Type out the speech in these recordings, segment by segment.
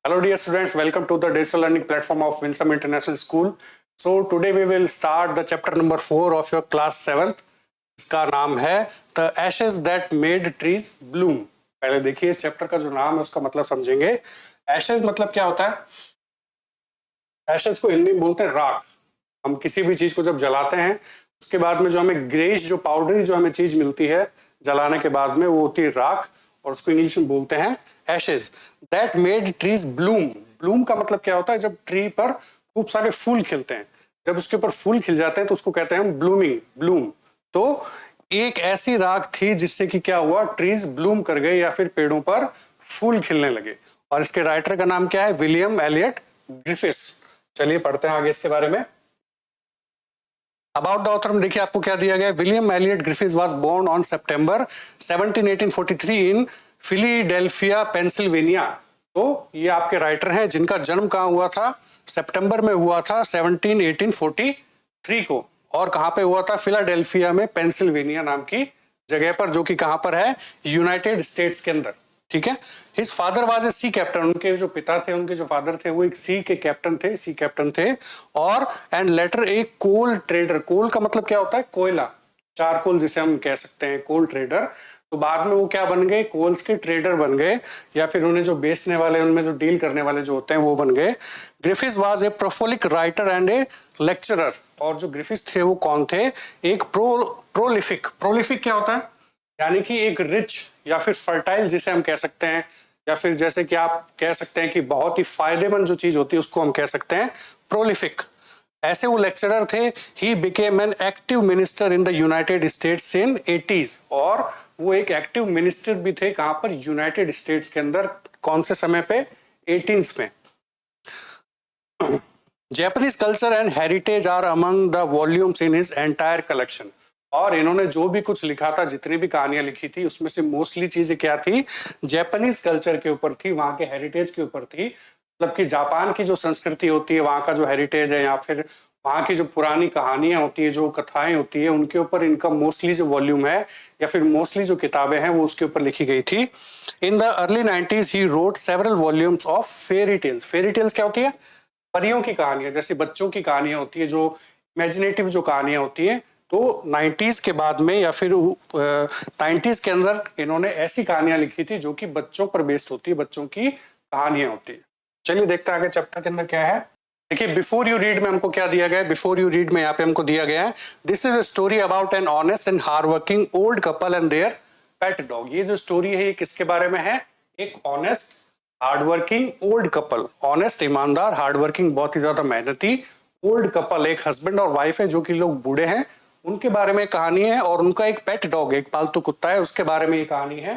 Hello dear students, welcome to the digital learning platform of Winsome International School. So today we will start the chapter number 4 of your class 7th. इसका नाम है The Ashes That Made Trees Bloom. पहले देखिए इस chapter का जो नाम है उसका मतलब समझेंगे. Ashes मतलब क्या होता है? Ashes को हिंदी में बोलते हैं राख. हम किसी भी चीज को जब जलाते हैं उसके बाद में जो हमें ग्रेइश जो पाउडरी जो हमें चीज मिलती है जलाने के बाद में वो होती है राख और उसको इंग्लिश में बोलते हैं Ashes. That made trees Bloom. Bloom का मतलब क्या होता है? जब ट्री पर खूब सारे फूल खिलते हैं, जब उसके ऊपर फूल खिल जाते हैं तो उसको कहते हैं हम ब्लूमिंग, ब्लूम. तो एक ऐसी राख थी जिससे कि क्या हुआ, ट्रीज ब्लूम कर गए या फिर पेड़ों पर फूल खिलने लगे. और इसके राइटर का नाम क्या है? William Elliot Griffiths. चलिए पढ़ते हैं आगे इसके बारे में. अबाउट द ऑथर में देखिए आपको क्या दिया गया है. William Elliot Griffiths was born on September 17, 1843 in Philadelphia, Pennsylvania. तो ये आपके राइटर हैं जिनका जन्म कहाँ हुआ था? सितंबर में हुआ था 17, 1843 को. और कहाँ पे हुआ था? फिलाडेल्फिया में, पेंसिल्वेनिया नाम की जगह पर, जो कि कहाँ पर है? यूनाइटेड स्टेट्स के अंदर. ठीक है. His father was a sea captain. उनके जो पिता थे, उनके जो फादर थे वो एक सी के कैप्टन थे, सी कैप्टन थे. और एंड लेटर एक कोल ट्रेडर. कोल का मतलब क्या होता है? कोयला, चारकोल जिसे हम कह सकते हैं, कोल ट्रेडर. तो बाद में वो क्या बन गए? कोल्स के ट्रेडर बन गए, या फिर उन्हें जो बेचने वाले, उनमें जो डील करने वाले जो होते हैं वो बन गए. Griffiths was a prolific writer and a lecturer. और जो ग्रिफिथ्स थे वो कौन थे? एक प्रोलिफिक. प्रोलिफिक क्या होता है? यानी कि एक रिच या फिर फर्टाइल जिसे हम कह सकते हैं, या फिर जैसे कि आप कह सकते हैं कि बहुत ही फायदेमंद जो चीज होती है उसको हम कह सकते हैं प्रोलिफिक. ऐसे वो लेक्चरर थे. He became an active minister in the United states in 80s. और वो एक एक्टिव मिनिस्टर भी थे. कहां पर? यूनाइटेड स्टेट्स के अंदर. कौन से समय पे? 18s में. Japanese culture and heritage are among the volumes in his entire collection. और इन्होंने जो भी कुछ लिखा था, जितनी भी कहानियां लिखी थी, उसमें से मोस्टली चीजें क्या थी? जापानीज कल्चर के ऊपर थी, वहां के हेरिटेज के ऊपर थी. मतलब कि जापान की जो संस्कृति होती है, वहां का जो हेरिटेज है, या फिर वहां की जो पुरानी कहानियां होती है, जो कथाएं होती है, उनके ऊपर इनका मोस्टली जो वॉल्यूम है या फिर मोस्टली जो किताबें हैं वो उसके ऊपर लिखी गई थी. In the early 90s he wrote several volumes of fairy tales. Fairy tales क्या होती है? परियों की कहानियां, जैसे बच्चों की कहानियां होती है, जो इमेजिनेटिव जो कहानियां होती है. तो 90s के बाद में या फिर 90s के अंदर इन्होंने ऐसी कहानियां लिखी थी जो कि बच्चों पर बेस्ड होती है, बच्चों की कहानियां होती है. चलिए देखते हैं आगे चैप्टर के अंदर क्या है. देखिए बिफोर यू रीड में हमको क्या दिया गया है? बिफोर यू रीड में यहाँ पे हमको दिया गया है, this is a story about an honest and hard working old couple and their pet dog. ये जो स्टोरी है ये किसके बारे में है? एक honest hardworking old couple. Honest, ईमानदार, हार्डवर्किंग, बहुत ही ज्यादा मेहनती ओल्ड कपल, एक हस्बैंड और वाइफ है जो कि लोग बूढ़े हैं, उनके बारे में कहानी है. और उनका एक पेट डॉग, एक पालतू कुत्ता है, उसके बारे में ये कहानी है.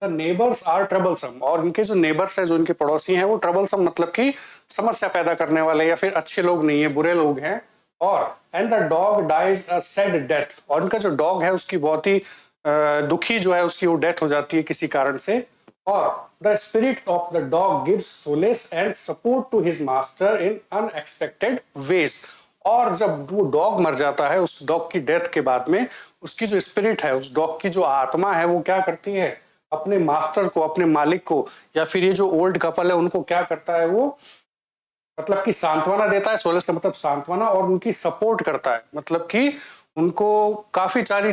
The neighbours are troublesome. और इनके जो नेबर्स है, जो इनके पड़ोसी हैं, वो ट्रबलसम मतलब कि समस्या पैदा करने वाले, या फिर अच्छे लोग नहीं है, बुरे लोग हैं. और and the dog dies a sad death. और इनका जो डॉग है उसकी बहुत ही दुखी जो है, उसकी वो डेथ हो जाती है किसी कारण से. और the spirit of the dog gives solace and support to his master in unexpected ways. और जब वो डॉग मर जाता है, उस डॉग की डेथ के बाद में उसकी जो स्पिरिट है, उस डॉग की जो आत्मा है, वो क्या करती है? अपने मास्टर को, अपने मालिक को, या फिर ये जो ओल्ड कपल है उनको क्या करता है? वो मतलब कि सांत्वना देता है. सोलेस का मतलब सांत्वना, और उनकी सपोर्ट करता है. मतलब कि उनको काफी सारी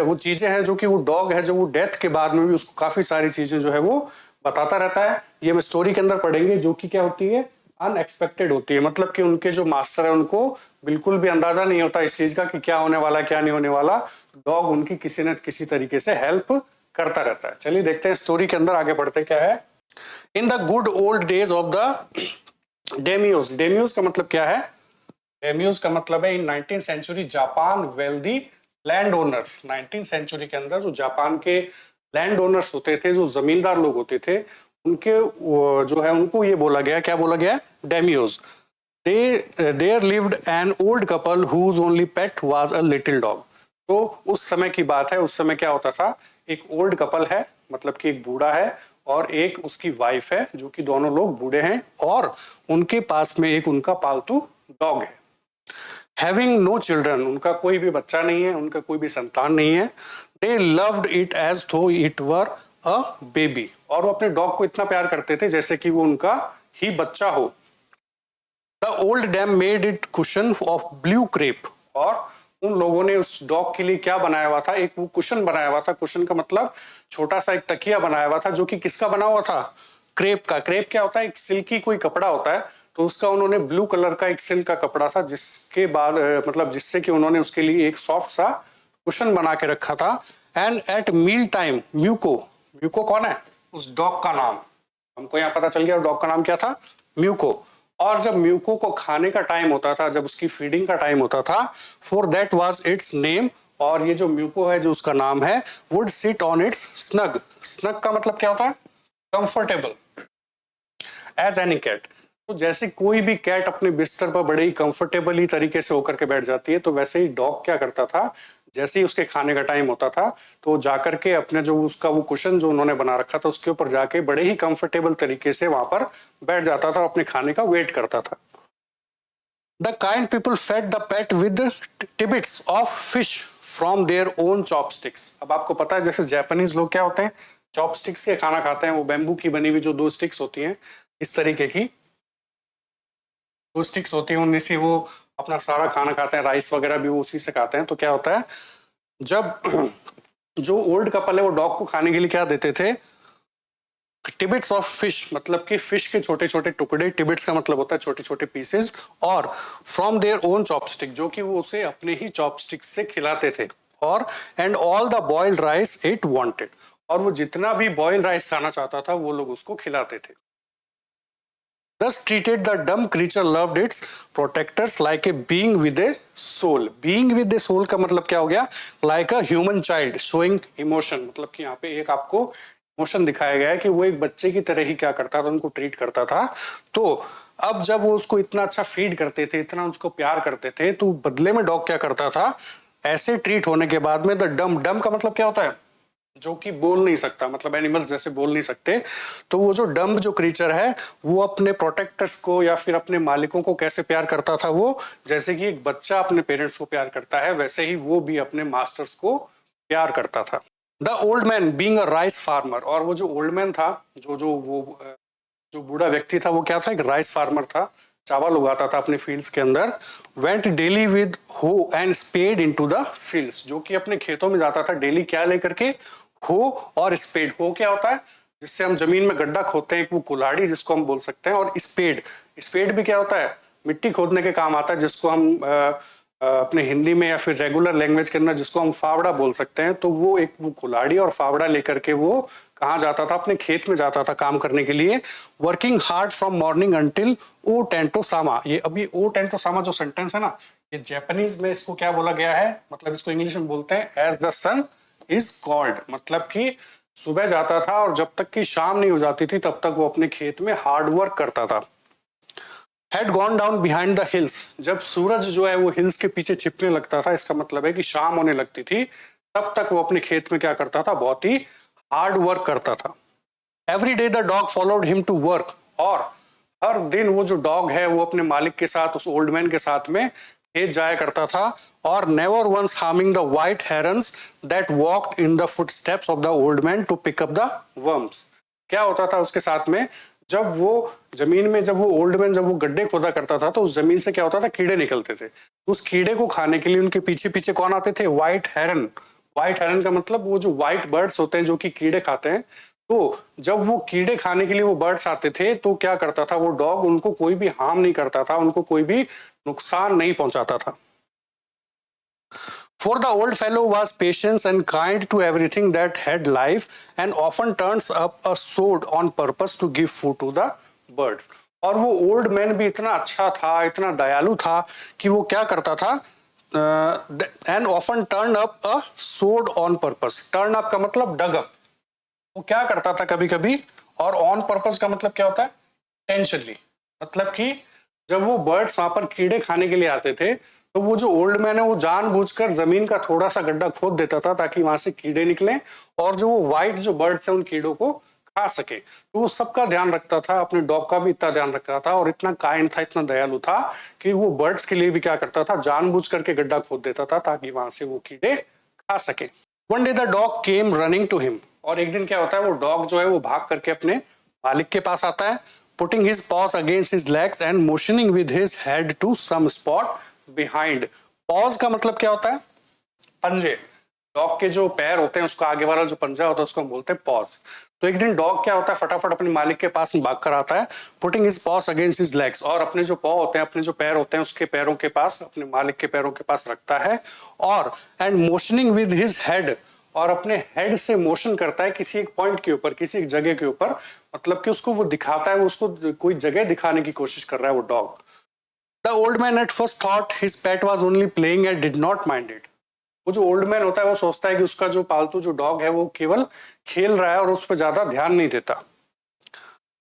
वो चीजें हैं जो कि वो डॉग है, जो वो डेथ के बाद में भी उसको काफी सारी चीजें जो है वो बताता रहता है. ये हम स्टोरी के अंदर पढ़ेंगे, जो कि क्या होती है? अनएक्सपेक्टेड होती है. मतलब कि उनके जो मास्टर है उनको बिल्कुल भी अंदाजा नहीं होता इस चीज का कि क्या होने वाला, क्या नहीं होने वाला. डॉग उनकी किसी न किसी तरीके से हेल्प करता रहता है. चलिए देखते हैं स्टोरी के अंदर आगे बढ़ते क्या है. In the good old days of the daimyos. Daimyos का मतलब क्या है? डेमियोस का मतलब है in 19th century Japan wealthy landowners. 19th century के अंदर जो जापान के लैंड ओनर्स होते थे, जो जमींदार लोग होते थे, उनके जो है उनको ये बोला गया, क्या बोला गया? Daimyos. There lived an old couple whose only pet was a little dog. तो उस समय की बात है, उस समय क्या होता था? एक ओल्ड कपल है, मतलब कि एक बूढ़ा है और एक उसकी वाइफ है, जो कि दोनों लोग बूढ़े हैं, और उनके पास में एक उनका पालतू डॉग है. Having no children, उनका कोई भी बच्चा नहीं है, उनका कोई भी संतान नहीं है. They loved it as though it were a baby. और वो अपने डॉग को इतना प्यार करते थे जैसे कि वो उनका ही बच्चा हो। The old dam made it cushion of blue crepe, और उन लोगों ने उस डॉग के लिए क्या बनाया हुआ था, एक वो कुशन बनाया हुआ था। कुशन का मतलब छोटा सा एक तकिया बनाया हुआ था, जो कि किसका बना हुआ था, क्रेप का। क्रेप क्या होता है, एक सिल्की कोई कपड़ा होता है, तो उसका उन्होंने ब्लू कलर का एक सिल्क का कपड़ा था, जिसके बाद मतलब जिससे कि उन्होंने उसके लिए एक सॉफ्ट सा कुशन बना के रखा था। And at meal time Muko, Muko कौन है, उस डॉग का नाम, हमको यहाँ पता चल गया डॉग का नाम क्या था, म्यूको। और जब म्यूको को खाने का टाइम होता था, जब उसकी फीडिंग का टाइम होता था, for that was it's name, और ये जो म्यूको है जो उसका नाम है, would sit on it's snug. Snug का मतलब क्या होता है, कंफर्टेबल, एज एनी कैट। तो जैसे कोई भी कैट अपने बिस्तर पर बड़े ही कंफर्टेबली तरीके से होकर के बैठ जाती है, तो वैसे ही डॉग क्या करता था, जैसे ही उसके खाने का टाइम होता था, तो जाकर के अपने जो उसका वो कुशन जो उन्होंने बना रखा था, उसके ऊपर जाके बड़े ही कंफर्टेबल तरीके से वहां पर बैठ जाता था, अपने खाने का वेट करता था। The kind people fed the pet with titbits of fish from their own chopsticks. अब आपको पता है जैसे जापानीज लोग क्या होते हैं, चॉपस्टिक्स से खाना खाते हैं। वो बैम्बू की बनी हुई जो 2 स्टिक्स होती हैं, इस तरीके की 2 स्टिक्स होती हैं, उनमें से वो अपना सारा खाना खाते हैं, राइस वगैरह भी वो उसी से खाते हैं। तो क्या होता है, जब जो ओल्ड कपल है वो डॉग को खाने के लिए क्या देते थे, टिबिट्स ऑफ फिश, मतलब कि फिश के छोटे छोटे टुकड़े, टिबिट्स का मतलब होता है छोटे छोटे पीसेस, और फ्रॉम देयर ओन चॉपस्टिक, जो कि वो उसे अपने ही चॉपस्टिक से खिलाते थे। और and all the boiled rice it wanted, और वो जितना भी बॉइल्ड राइस खाना चाहता था वो लोग उसको खिलाते थे। Thus treated, the dumb creature loved its protectors like a being with a soul. Being with a soul का मतलब क्या हो गया, like a human child showing emotion, मतलब कि यहाँ पे एक आपको इमोशन दिखाया गया है कि वो एक बच्चे की तरह ही क्या करता था, उनको ट्रीट करता था। तो अब जब वो उसको इतना अच्छा फीड करते थे, इतना उसको प्यार करते थे, तो बदले में डॉग क्या करता था, ऐसे ट्रीट होने के बाद में, द डम, डम का मतलब क्या होता है, जो कि बोल नहीं सकता, मतलब एनिमल जैसे बोल नहीं सकते। तो वो जो डम्ब जो क्रीचर है, वो अपने प्रोटेक्टर्स को या फिर अपने मालिकों को कैसे प्यार करता था, वो जैसे कि एक बच्चा अपने पेरेंट्स को प्यार करता है, वैसे ही वो भी अपने मास्टर्स को प्यार करता था। The old man being a rice farmer, और वो जो ओल्ड मैन था, जो बूढ़ा व्यक्ति था, वो क्या था, एक राइस फार्मर था, चावल उगाता था अपने फील्ड्स के अंदर। Went daily with hoe and spade into the fields, जो कि अपने खेतों में जाता था डेली क्या लेकर के, हो और स्पेड। हो क्या होता है, जिससे हम जमीन में गड्ढा खोदते हैं, एक वो कुल्हाड़ी जिसको हम बोल सकते हैं, और स्पेड, स्पेड भी क्या होता है, मिट्टी खोदने के काम आता है, जिसको हम अपने हिंदी में या फिर रेगुलर लैंग्वेज के अंदर जिसको हम फावड़ा बोल सकते हैं। तो वो एक वो कुल्हाड़ी और फावड़ा लेकर के वो कहाँ जाता था, अपने खेत में जाता था काम करने के लिए। Working hard from morning until o tento sama, ये अभी ओ टेंटो सामा जो सेंटेंस है ना, ये जापानीज में इसको क्या बोला गया है, मतलब इसको इंग्लिश में बोलते हैं as the sun is called, मतलब कि सुबह जाता था और जब तक कि शाम नहीं हो जाती थी तब तक वो अपने खेत में हार्ड वर्क करता था। Had gone down behind the hills, जब सूरज जो है वो हिल्स के पीछे छिपने लगता था, इसका मतलब है कि शाम होने लगती थी, तब तक वो अपने खेत में क्या करता था, बहुत ही हार्ड वर्क करता था। Every day the dog followed him to work, और हर दिन वो जो डॉग है वो अपने मालिक के साथ, उस ओल्ड मैन के साथ में खेत जाया करता था। और never once harming the white herons that walked in the footsteps of the old man to pick up the worms. क्या होता था उसके साथ में, जब वो जमीन में, जब वो ओल्ड मैन जब वो गड्ढे खोदा करता था, तो उस जमीन से क्या होता था, कीड़े निकलते थे। उस कीड़े को खाने के लिए उनके पीछे पीछे कौन आते थे, व्हाइट हेरन। व्हाइट हेरन का मतलब वो जो व्हाइट बर्ड्स होते हैं जो कि कीड़े खाते हैं। तो जब वो कीड़े खाने के लिए वो बर्ड्स आते थे, तो क्या करता था वो डॉग, उनको कोई भी हार्म नहीं करता था, उनको कोई भी नुकसान नहीं पहुंचाता था। For the old fellow was patient and kind to everything that had life, and often turns up a sword on purpose to give food to the birds. और वो ओल्ड मैन भी इतना अच्छा था, इतना दयालु था कि वो क्या करता था, एंड ऑफन टर्न अप अ सोड ऑन पर्पस। टर्न अप का मतलब डग अप, वो क्या करता था कभी कभी, और ऑन पर्पस का मतलब क्या होता है, इंटेंशनली, मतलब कि जब वो बर्ड्स वहां पर कीड़े खाने के लिए आते थे, तो वो जो ओल्ड मैन है वो जानबूझकर जमीन का थोड़ा सा गड्ढा खोद देता था ताकि वहां से कीड़े निकले, और जो वो व्हाइट जो बर्ड्स है उन कीड़ों को खा सके। तो वो सबका ध्यान रखता था, अपने डॉग का भी इतना ध्यान रखता था, और इतना काइंड था, इतना दयालु था कि वो बर्ड्स के लिए भी क्या करता था, जानबूझ करके गड्ढा खोद देता था ताकि वहां से वो कीड़े खा सके। One day the dog came running to him, और एक दिन क्या होता है, वो डॉग जो है वो भाग करके अपने मालिक के पास आता है। putting his paws against his legs and motioning with his head to some spot behind. paws का मतलब क्या होता है? पंजे. डॉग के जो पैर होते हैं उसका आगे वाला जो पंजा होता है उसको हम बोलते हैं पॉज. तो एक दिन डॉग क्या होता है, फटाफट अपने मालिक के पास भाग कर आता है, putting his pause against his legs, और अपने जो पॉ होते हैं, अपने जो पैर होते हैं उसके पैरों के पास, अपने मालिक के पैरों के पास रखता है, और एंड मोशनिंग विद हिज हेड, और अपने हेड से मोशन करता है किसी एक पॉइंट के ऊपर, किसी एक जगह के ऊपर, मतलब कि उसको वो दिखाता है, वो उसको कोई जगह दिखाने की कोशिश कर रहा है वो dog. The old man at first thought his pet was only playing and did not mind it. वो जो ओल्ड मैन होता है वो सोचता है कि उसका जो पालतू जो डॉग है वो केवल खेल रहा है और उस पर ज्यादा ध्यान नहीं देता.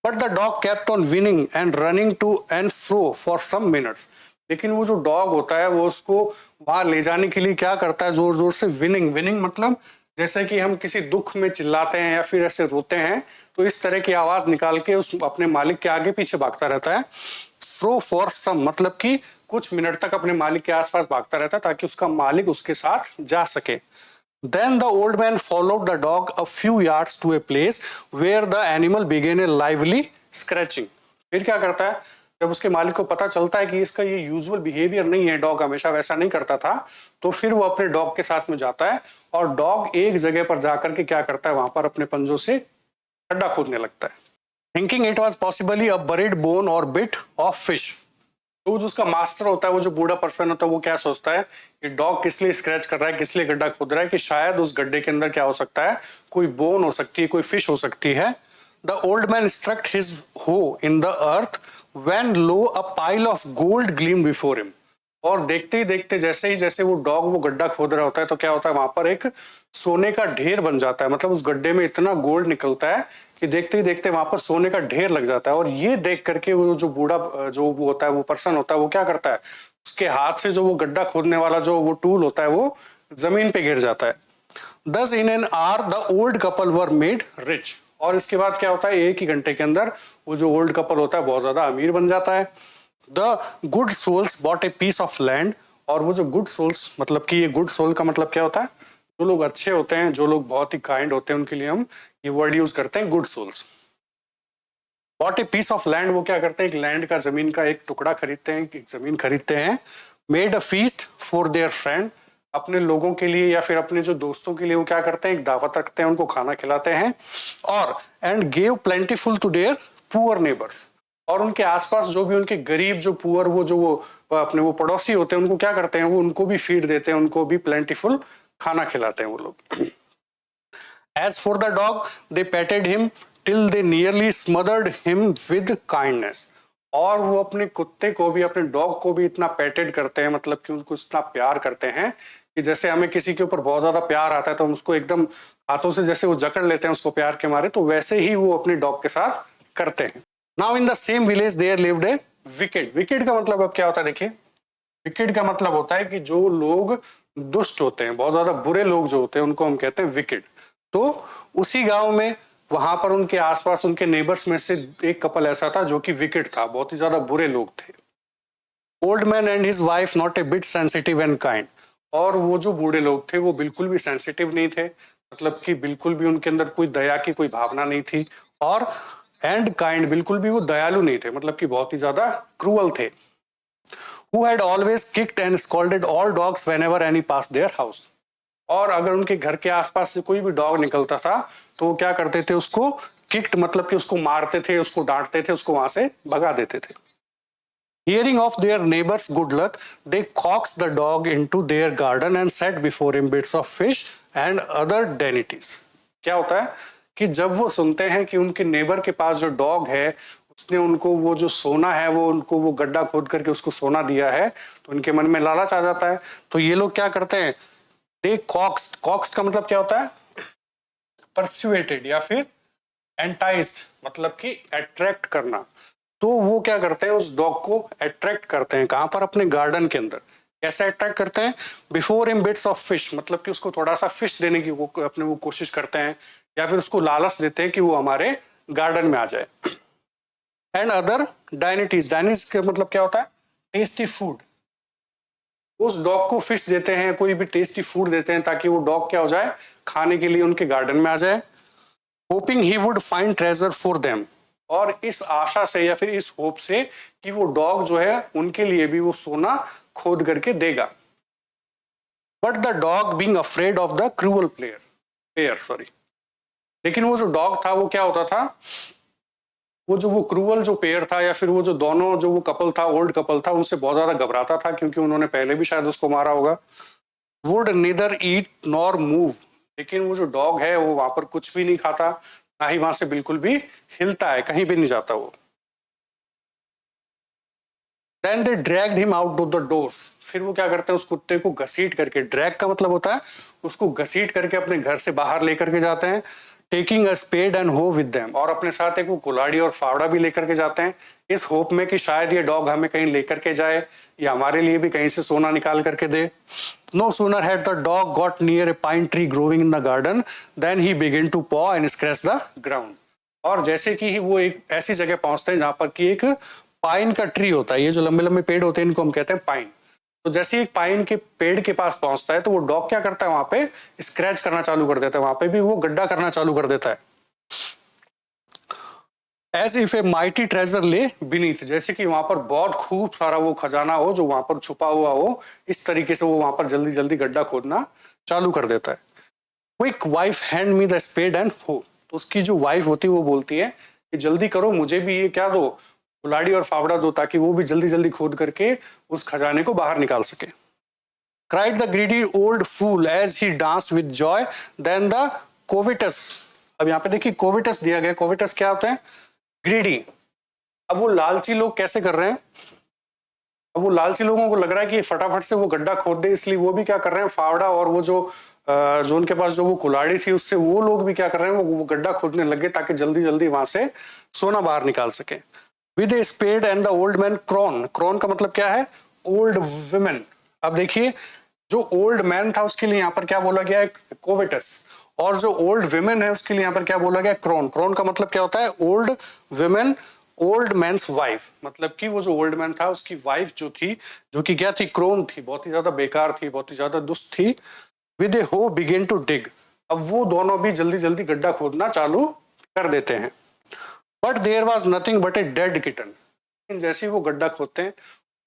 But the dog kept on whining and running to and fro for some minutes. लेकिन वो जो डॉग होता है वो उसको वहां ले जाने के लिए क्या करता है, जोर जोर से विनिंग. विनिंग मतलब जैसे कि हम किसी दुख में चिल्लाते हैं या फिर ऐसे रोते हैं, तो इस तरह की आवाज निकाल के उस अपने मालिक के आगे पीछे भागता रहता है. फ्रो फॉर सम मतलब कि कुछ मिनट तक अपने मालिक के आसपास भागता रहता है ताकि उसका मालिक उसके साथ जा सके. Then the old man followed the dog a few yards to a place where the animal began a lively scratching. फिर क्या करता है, जब उसके मालिक को पता चलता है कि इसका ये यूजुअल बिहेवियर नहीं है, डॉग हमेशा वैसा नहीं करता था, तो फिर वो अपने डॉग के साथ में जाता है और डॉग एक जगह पर जाकर के क्या करता है, वहां पर अपने पंजों से गड्ढा खोदने लगता है. Thinking it was possibly a buried bone or bit of fish. तो जो उसका मास्टर होता है, वो जो बूढ़ा पर्सन होता है, वो क्या सोचता है कि डॉग किस लिए स्क्रैच कर रहा है, किस लिए गड्ढा खोद रहा है, कि शायद उस गड्ढे के अंदर क्या हो सकता है, कोई बोन हो सकती है, कोई फिश हो सकती है. The old man struck his hoe in the earth when lo a pile of gold gleamed before him. और देखते ही देखते जैसे वो डॉग वो गड्ढा खोद रहा होता है, तो क्या होता है, वहां पर एक सोने का ढेर बन जाता है. मतलब उस गड्ढे में इतना गोल्ड निकलता है कि देखते ही देखते वहां पर सोने का ढेर लग जाता है. और ये देख करके वो जो बूढ़ा जो वो होता है, वो पर्सन होता है, वो क्या करता है, उसके हाथ से जो वो गड्ढा खोदने वाला जो वो टूल होता है वो जमीन पे गिर जाता है. Thus in an hour the old couple were made rich. और इसके बाद क्या होता है, एक ही घंटे के अंदर वो जो ओल्ड कपल होता है बहुत ज्यादा अमीर बन जाता है. The good souls bought a piece of land. और वो जो गुड सोल्स मतलब कि ये गुड सोल का मतलब क्या होता है, जो लोग अच्छे होते हैं, जो लोग बहुत ही काइंड होते हैं, उनके लिए हम ये वर्ड यूज करते हैं good souls. Bought a piece of land, वो क्या करते हैं, एक लैंड का, जमीन का एक टुकड़ा खरीदते हैं, एक जमीन खरीदते हैं. Made a feast for their friend, अपने लोगों के लिए या फिर अपने जो दोस्तों के लिए वो क्या करते हैं, एक दावत रखते हैं, उनको खाना खिलाते हैं. और and gave plentiful to their poor neighbours. और उनके आसपास जो भी उनके गरीब जो पुअर वो अपने वो पड़ोसी होते हैं, उनको क्या करते हैं, वो उनको भी फीड देते हैं, उनको भी प्लेंटीफुल खाना खिलाते हैं वो लोग. As for the dog they petted him till they nearly smothered him with kindness. और वो अपने कुत्ते को भी, अपने डॉग को भी इतना पेटेड करते हैं, मतलब कि उनको इतना प्यार करते हैं कि जैसे हमें किसी के ऊपर बहुत ज्यादा प्यार आता है तो हम उसको एकदम हाथों से जैसे वो जकड़ लेते हैं उसको प्यार के मारे, तो वैसे ही वो अपने डॉग के साथ करते हैं. Now in the same village there lived a wicked. Wicked का मतलब अब क्या होता है, देखिए, विकेड का मतलब होता है कि जो लोग दुष्ट होते हैं, बहुत ज्यादा बुरे लोग जो होते हैं, उनको हम कहते हैं विकेड. तो उसी गांव में वहां पर उनके आसपास उनके नेबर्स में से एक कपल ऐसा था जो कि विकेड था, बहुत ही ज्यादा बुरे लोग थे. Old man and his wife not a bit sensitive and kind. और वो जो बूढ़े लोग थे वो बिल्कुल भी सेंसिटिव नहीं थे, मतलब कि बिल्कुल भी उनके अंदर कोई दया की कोई भावना नहीं थी. और एंड काइंड, बिल्कुल भी वो दयालु नहीं थे, मतलब कि बहुत ही ज्यादा क्रूअल थे. Who had always kicked and scolded all dogs whenever any passed their house. और अगर उनके घर के आसपास से कोई भी डॉग निकलता था तो वो क्या करते थे, उसको किक्ड मतलब कि उसको मारते थे, उसको डांटते थे, उसको वहां से भगा देते थे. Hearing of their neighbors' good luck, they coaxed the dog into their garden and set before him bits of fish and other dainties. क्या होता है कि जब वो सुनते हैं कि उनके नेबर के पास जो डॉग है उसने उनको वो जो सोना है, वो उनको वो गड्ढा खोद करके उसको सोना दिया है, तो उनके मन में लालच आ जाता है. तो ये लोग क्या करते हैं, दे कॉक्स्ड. कॉक्स्ड का मतलब क्या होता है, परस्युएटेड या फिर एंटाइज्ड, मतलब कि अट्रैक्ट करना. तो वो क्या करते हैं, उस डॉग को अट्रैक्ट करते हैं, कहां पर, अपने गार्डन के अंदर. कैसे अट्रैक्ट करते हैं, before him bits of fish, मतलब कि उसको थोड़ा सा फिश देने की अपने वो कोशिश करते हैं, या फिर उसको लालच देते हैं कि वो हमारे गार्डन में आ जाए. And other डायनिटीज. डायनिटीज का मतलब क्या होता है, टेस्टी फूड. उस डॉग को फिश देते हैं, कोई भी टेस्टी फूड देते हैं ताकि वो डॉग क्या हो जाए, खाने के लिए उनके गार्डन में आ जाए. Hopping he would find treasure for them. और इस आशा से या फिर इस होप से कि वो डॉग जो है उनके लिए भी वो सोना खोद करके देगा। But the dog being afraid of the cruel pair sorry, लेकिन वो जो डॉग था वो क्या होता था, वो क्रूअल जो पेयर था या फिर वो जो दोनों जो वो कपल था, ओल्ड कपल था, उनसे बहुत ज्यादा घबराता था क्योंकि उन्होंने पहले भी शायद उसको मारा होगा। Would neither eat nor move, लेकिन वो जो डॉग है वो वहां पर कुछ भी नहीं खाता, ना ही वहां से बिल्कुल भी हिलता है, कहीं भी नहीं जाता वो। Then they dragged him out to the doors, फिर वो क्या करते हैं उस कुत्ते को घसीट करके, ड्रैग का मतलब होता है उसको घसीट करके अपने घर से बाहर लेकर के जाते हैं। टेकिंग अ स्पेड एंड हो विद देम, और अपने साथ एक वो कुल्हाड़ी और फावड़ा भी लेकर के जाते हैं, इस होप में कि शायद ये डॉग हमें कहीं लेकर के जाए या हमारे लिए भी कहीं से सोना निकाल करके दे। No sooner had the dog got near a pine tree growing in the garden then he begin to paw and scratch the ground, और जैसे कि वो एक ऐसी जगह पहुंचते हैं जहां पर कि एक पाइन का ट्री होता है, ये जो लंबे लंबे पेड़ होते हैं इनको हम कहते हैं पाइन। तो जैसे एक पाइन के पेड़ के पास पहुंचता है तो वो डॉग क्या करता है, वहां पे स्क्रैच करना चालू कर देता है, वहां पे भी वो गड्ढा करना चालू कर देता है। As if a mighty treasure lay beneath, जैसे कि वहां पर बहुत खूब सारा वो खजाना हो जो वहां पर छुपा हुआ हो, इस तरीके से वो वहां पर जल्दी जल्दी गड्ढा खोदना चालू कर देता है। Quick wife hand me the spade and hoe, तो उसकी जो वाइफ होती है वो बोलती है कि जल्दी करो, मुझे भी ये क्या दो, कुल्हाड़ी और फावड़ा दो, ताकि वो भी जल्दी जल्दी खोद करके उस खजाने को बाहर निकाल सके। Cried the greedy old fool as he danced with joy. Then the covetous, अब यहाँ पे देखिए covetous दिया गया, covetous क्या होता है, ग्रीडी। अब वो लालची लोग कैसे कर रहे हैं, अब वो लालची लोगों को लग रहा है कि फटाफट से वो गड्ढा खोद दे, इसलिए वो भी क्या कर रहे हैं, फावड़ा और वो जो उनके पास जो वो कुल्हाड़ी थी उससे वो लोग भी क्या कर रहे हैं, वो गड्ढा खोदने लगे ताकि जल्दी जल्दी वहां से सोना बाहर निकाल सके। With a spade and the old man crone, crone का मतलब क्या है, ओल्ड वुमेन। अब देखिए जो ओल्ड मैन था उसके लिए यहाँ पर क्या बोला गया है, कोवेटस, और जो ओल्ड विमेन है उसके लिए यहाँ पर क्या बोला गया, क्रोन। क्रोन का मतलब क्या होता है, old women, old man's wife, मतलब कि वो जो ओल्ड मैन था उसकी वाइफ जो थी, जो कि क्या थी, क्रोन थी, बहुत ही ज्यादा बेकार थी, बहुत ही ज्यादा दुष्ट थी। विद ए हो बिगिन टू डिग, अब वो दोनों भी जल्दी जल्दी गड्ढा खोदना चालू कर देते हैं। But there was nothing but a dead kitten, जैसे ही वो गड्ढा खोदते हैं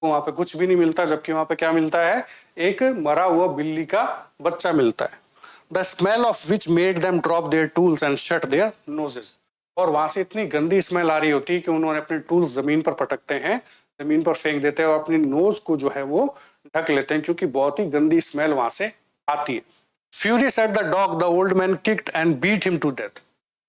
वहां पे कुछ भी नहीं मिलता, जबकि वहां पे क्या मिलता है, एक मरा हुआ बिल्ली का बच्चा मिलता है। The smell of which made them drop there tools and shut there noses, और वहां से इतनी गंदी स्मेल आ रही होती है कि उन्होंने अपने टूल्स जमीन पर पटकते हैं, जमीन पर फेंक देते हैं और अपनी नोज को जो है वो ढक लेते हैं, क्योंकि बहुत ही गंदी स्मेल वहां से आती है। Furious at the dog the old man kicked and beat him to death,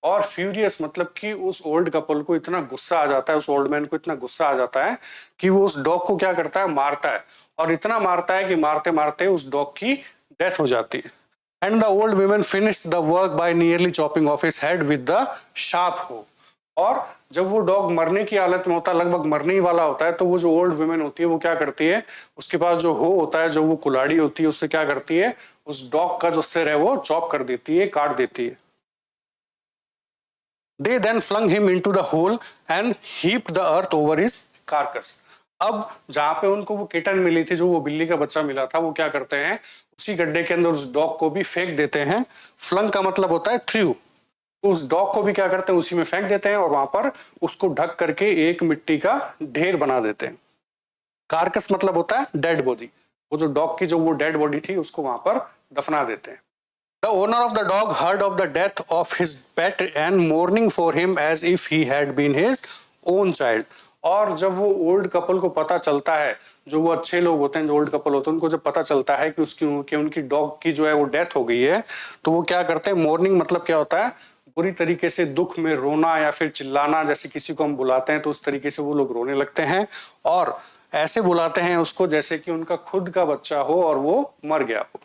और फ्यूरियस मतलब कि उस ओल्ड कपल को इतना गुस्सा आ जाता है, उस ओल्ड मैन को इतना गुस्सा आ जाता है कि वो उस डॉग को क्या करता है, मारता है, और इतना मारता है कि मारते मारते उस डॉग की डेथ हो जाती है। And the old women finished the work by nearly chopping of his head with the sharp हो, और जब वो डॉग मरने की हालत में होता है, लगभग मरने ही वाला होता है, तो वो जो ओल्ड वुमेन होती है वो क्या करती है, उसके पास जो हो होता है, जो वो कुल्हाड़ी होती है, उससे क्या करती है, उस डॉग का जो सिर है वो चॉप कर देती है, काट देती है। They then flung him into the hole and heaped the earth over his carcass. अब जहां पे उनको वो किटन मिली थी, जो वो बिल्ली का बच्चा मिला था, वो क्या करते हैं, उसी गड्ढे के अंदर उस डॉग को भी फेंक देते हैं। फ्लंग का मतलब होता है थ्रू, तो उस डॉग को भी क्या करते हैं, उसी में फेंक देते हैं और वहां पर उसको ढक करके एक मिट्टी का ढेर बना देते हैं। कार्कस मतलब होता है डेड बॉडी, वो जो डॉग की जो वो डेड बॉडी थी उसको वहां पर दफना देते हैं। The owner of the dog heard of the death of his pet and mourning for him as if he had been his own child. और जब वो ओल्ड कपल को पता चलता है, जो वो अच्छे लोग होते हैं, जो ओल्ड कपल होते हैं, उनको जब पता चलता है कि उनकी डॉग की जो है वो डेथ हो गई है, तो वो क्या करते हैं, मोर्निंग मतलब क्या होता है, बुरी तरीके से दुख में रोना या फिर चिल्लाना, जैसे किसी को हम बुलाते हैं तो उस तरीके से वो लोग रोने लगते हैं, और ऐसे बुलाते हैं उसको जैसे कि उनका खुद का बच्चा हो और वो मर गया हो।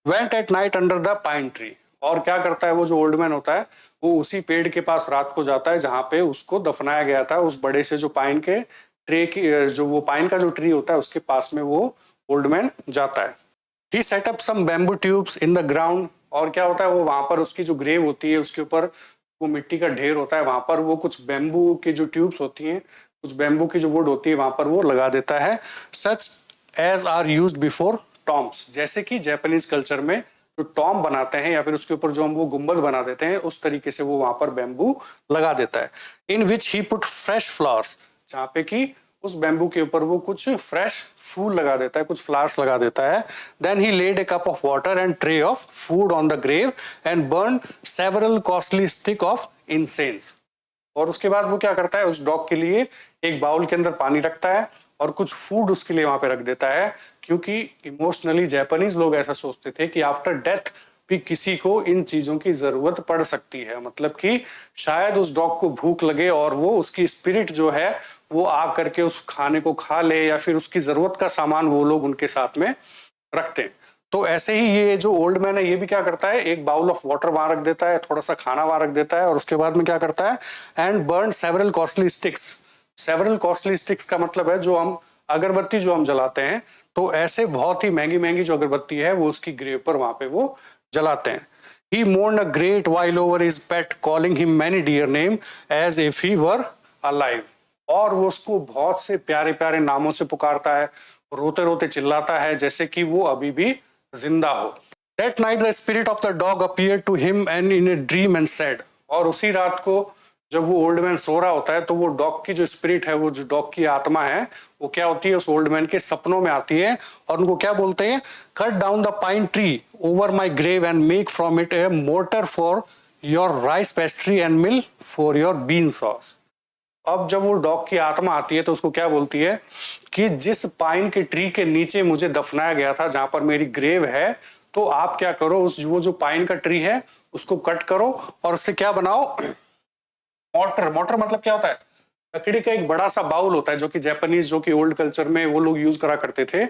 Went at night under the pine tree, और क्या करता है वो जो ओल्ड मैन होता है, वो उसी पेड़ के पास रात को जाता है जहां पे उसको दफनाया गया था, उस बड़े से जो पाइन के ट्री की, जो वो पाइन का जो ट्री होता है उसके पास में वो ओल्ड मैन जाता है। He set up some bamboo tubes in the ground, और क्या होता है, वो वहां पर उसकी जो ग्रेव होती है उसके ऊपर वो मिट्टी का ढेर होता है, वहां पर वो कुछ बैम्बू की जो ट्यूब्स होती हैं, कुछ बैम्बू की जो वुड होती है वहां पर वो लगा देता है। Such as are used before tombs, जैसे कि जापानीज कल्चर में जो टॉम बनाते हैं या फिर उसके ऊपर जो हम वो गुंबद बना देते हैं, उस तरीके से वो वहां पर बैम्बू लगा देता है। इन विच ही पुट फ्रेश फ्लावर्स, जहाँ पे कि उस बैम्बू के ऊपर वो कुछ फ्रेश फूल लगा देता है, कुछ फ्लावर्स लगा देता है। Then he laid a cup of water and tray of food on the grave and burn several costly stick of incense. और उसके बाद वो क्या करता है, उस डॉग के लिए एक बाउल के अंदर पानी रखता है और कुछ फूड उसके लिए वहां पे रख देता है, क्योंकि इमोशनली जापानीज लोग ऐसा सोचते थे कि आफ्टर डेथ भी किसी को इन चीजों की जरूरत पड़ सकती है। मतलब कि शायद उस डॉग को भूख लगे और वो उसकी स्पिरिट जो है वो आ करके उस खाने को खा ले, या फिर उसकी जरूरत का सामान वो लोग उनके साथ में रखते हैं। तो ऐसे ही ये जो ओल्ड मैन है ये भी क्या करता है, एक बाउल ऑफ वाटर वहां रख देता है, थोड़ा सा खाना वहां रख देता है, और उसके बाद में क्या करता है, and burn several costly sticks. Several costly sticks का मतलब है जो हम अगरबत्ती जो हम जलाते हैं, तो ऐसे बहुत ही महंगी महंगी जो अगरबत्ती है वो उसकी ग्रेव पर वहां पे वो जलाते हैं। He mourned a great while over his pet, calling him many dear name as if he were alive. और वो उसको बहुत से प्यारे प्यारे नामों से पुकारता है, रोते रोते चिल्लाता है जैसे कि वो अभी भी जिंदा हो। That night the spirit of the dog appeared to him and in a dream and said, और उसी रात को जब वो ओल्ड मैन सो रहा होता है तो वो डॉग की जो स्पिरिट है, वो जो डॉग की आत्मा है, वो क्या होती है, उस ओल्ड मैन के सपनों में आती है और उनको क्या बोलते हैं, cut down the pine tree over my grave and make from it a mortar for your rice pastry and mill for your bean sauce. अब जब वो डॉग की आत्मा आती है तो उसको क्या बोलती है कि जिस पाइन के ट्री के नीचे मुझे दफनाया गया था, जहां पर मेरी ग्रेव है, तो आप क्या करो, उस वो जो पाइन का ट्री है उसको कट करो और उससे क्या बनाओ, मोटर। मोटर मतलब क्या होता है, लकड़ी का एक बड़ा सा बाउल होता है, जो कि जापानीज, जो कि ओल्ड कल्चर में वो लोग यूज करा करते थे।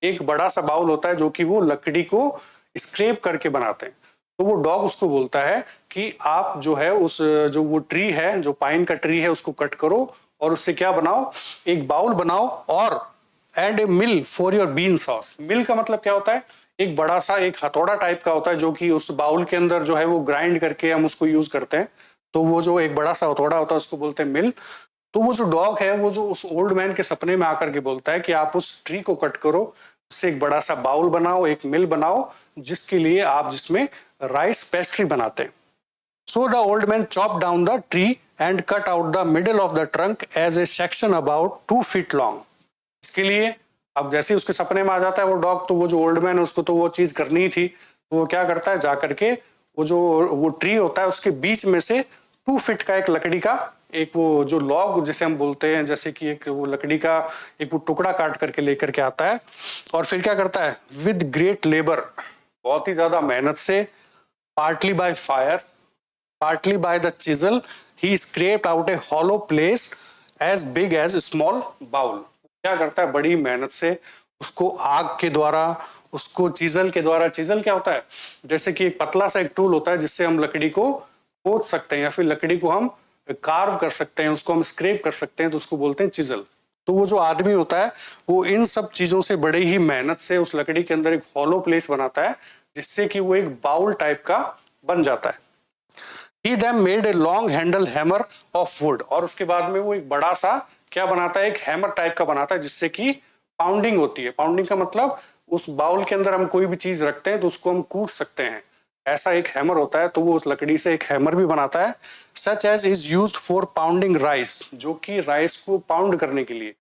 एक बड़ा सा बाउल होता है जो कि वो लकड़ी को स्क्रैप करके बनाते हैं। तो वो डॉग उसको बोलता है कि आप जो है उस जो वो ट्री है, जो पाइन का ट्री है, उसको कट करो और उससे क्या बनाओ, एक बाउल बनाओ, और and a mill for your bean sauce. Mill का मतलब क्या होता है, एक बड़ा सा एक हथौड़ा टाइप का होता है जो कि उस बाउल के अंदर जो है वो ग्राइंड करके हम उसको यूज करते हैं। तो वो जो एक बड़ा सा हथौड़ा होता है उसको बोलते हैं मिल। तो वो जो डॉग है वो जो उस ओल्ड मैन के सपने में आकर के बोलता है कि आप उस ट्री को कट करो, उससे एक बड़ा सा बाउल बनाओ, एक मिल बनाओ, जिसके लिए आप जिसमें राइस पेस्ट्री बनाते हैं। So the old man chop down the tree and cut out the middle of the trunk as a section about 2 feet long. इसके लिए अब जैसे उसके सपने में आ जाता है वो डॉग, तो वो जो ओल्ड मैन है उसको तो वो चीज करनी ही थी। तो वो क्या करता है, जाकर के वो ट्री होता है उसके बीच में से 2 फीट का एक लकड़ी का एक वो जो लॉग जिसे हम बोलते हैं, जैसे कि एक वो लकड़ी का एक वो टुकड़ा काट करके लेकर के आता है, और फिर क्या करता है, विद ग्रेट लेबर, बहुत ही ज्यादा मेहनत से, partly by fire, partly by the chisel, he scraped out a hollow place as big as small bowl. क्या करता है, बड़ी मेहनत से उसको आग के द्वारा, उसको चिजल के द्वारा, चिजल क्या होता है, जैसे कि एक पतला सा एक टूल होता है जिससे हम लकड़ी को खोद सकते हैं या फिर लकड़ी को हम कार्व कर सकते हैं, उसको हम स्क्रैप कर सकते हैं, तो उसको बोलते हैं चिजल। तो वो जो आदमी होता है वो इन सब चीजों से बड़े ही मेहनत से उस लकड़ी के अंदर एक हॉलो प्लेस बनाता है जिससे कि वो एक बाउल टाइप का बन जाता है। He then made a long handle hammer of wood, और उसके बाद में वो एक बड़ा सा क्या बनाता है, एक हैमर टाइप का बनाता है जिससे कि पाउंडिंग होती है। पाउंडिंग का मतलब उस बाउल के अंदर हम कोई भी चीज रखते हैं तो उसको हम कूट सकते हैं, ऐसा एक हैमर होता है। तो वो उस लकड़ी से एक हैमर भी बनाता है। Such as is used for pounding rice, जो कि राइस को पाउंड करने के लिए,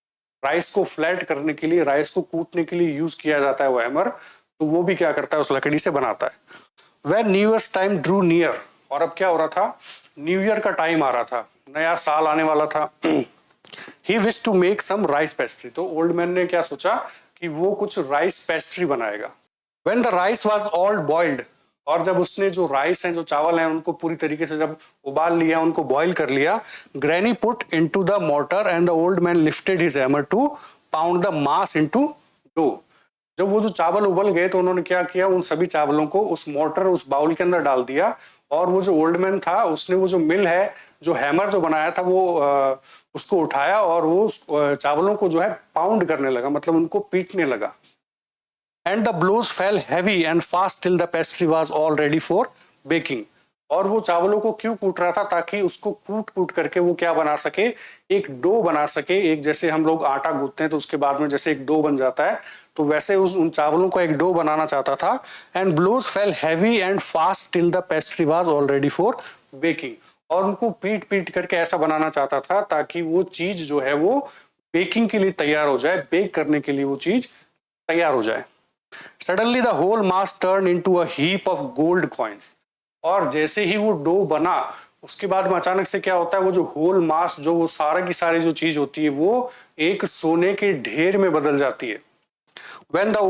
राइस को फ्लैट करने के लिए, राइस को कूटने के लिए यूज किया जाता है वो हैमर। तो वो भी क्या करता है, उस लकड़ी से बनाता है। When new years time Drew near, और अब क्या हो रहा था, न्यू ईयर का टाइम आ रहा था, नया साल आने वाला था। He wished to make some rice pastry, तो ओल्ड मैन ने क्या सोचा कि वो कुछ राइस पेस्ट्री बनाएगा। When the rice was all boiled, और जब उसने जो राइस हैं, जो चावल हैं, उनको पूरी तरीके से जब उबाल लिया, उनको बॉईल कर लिया, granny put into the mortar and the old man lifted his hammer to pound the mass into dough. जब वो जो चावल उबल गए तो उन्होंने क्या किया, उन सभी चावलों को उस मोर्टर, उस बाउल के अंदर डाल दिया, और वो जो ओल्ड मैन था उसने वो जो मिल है, जो हैमर जो बनाया था, वो उसको उठाया और वो चावलों को जो है पाउंड करने लगा, मतलब उनको पीटने लगा। And the blows fell heavy and fast till the pastry was all ready for baking. और वो चावलों को क्यों कूट रहा था? ताकि उसको कूट कूट करके वो क्या बना सके, एक डो बना सके। एक जैसे हम लोग आटा गूंथते हैं तो उसके बाद में जैसे एक डो बन जाता है, तो वैसे उन चावलों को एक डो बनाना चाहता था। And blows fell heavy and fast till the pastry was already for baking. और उनको पीट पीट करके ऐसा बनाना चाहता था ताकि वो चीज जो है वो बेकिंग के लिए तैयार हो जाए, बेक करने के लिए वो चीज तैयार हो जाए। Suddenly the whole mass turn into a heap of gold coins. और जैसे ही वो डो बना, उसके बाद में अचानक से क्या होता है, वो जो होल मास, जो वो सारा की सारी जो चीज होती है, वो एक सोने के ढेर में बदल जाती है। When the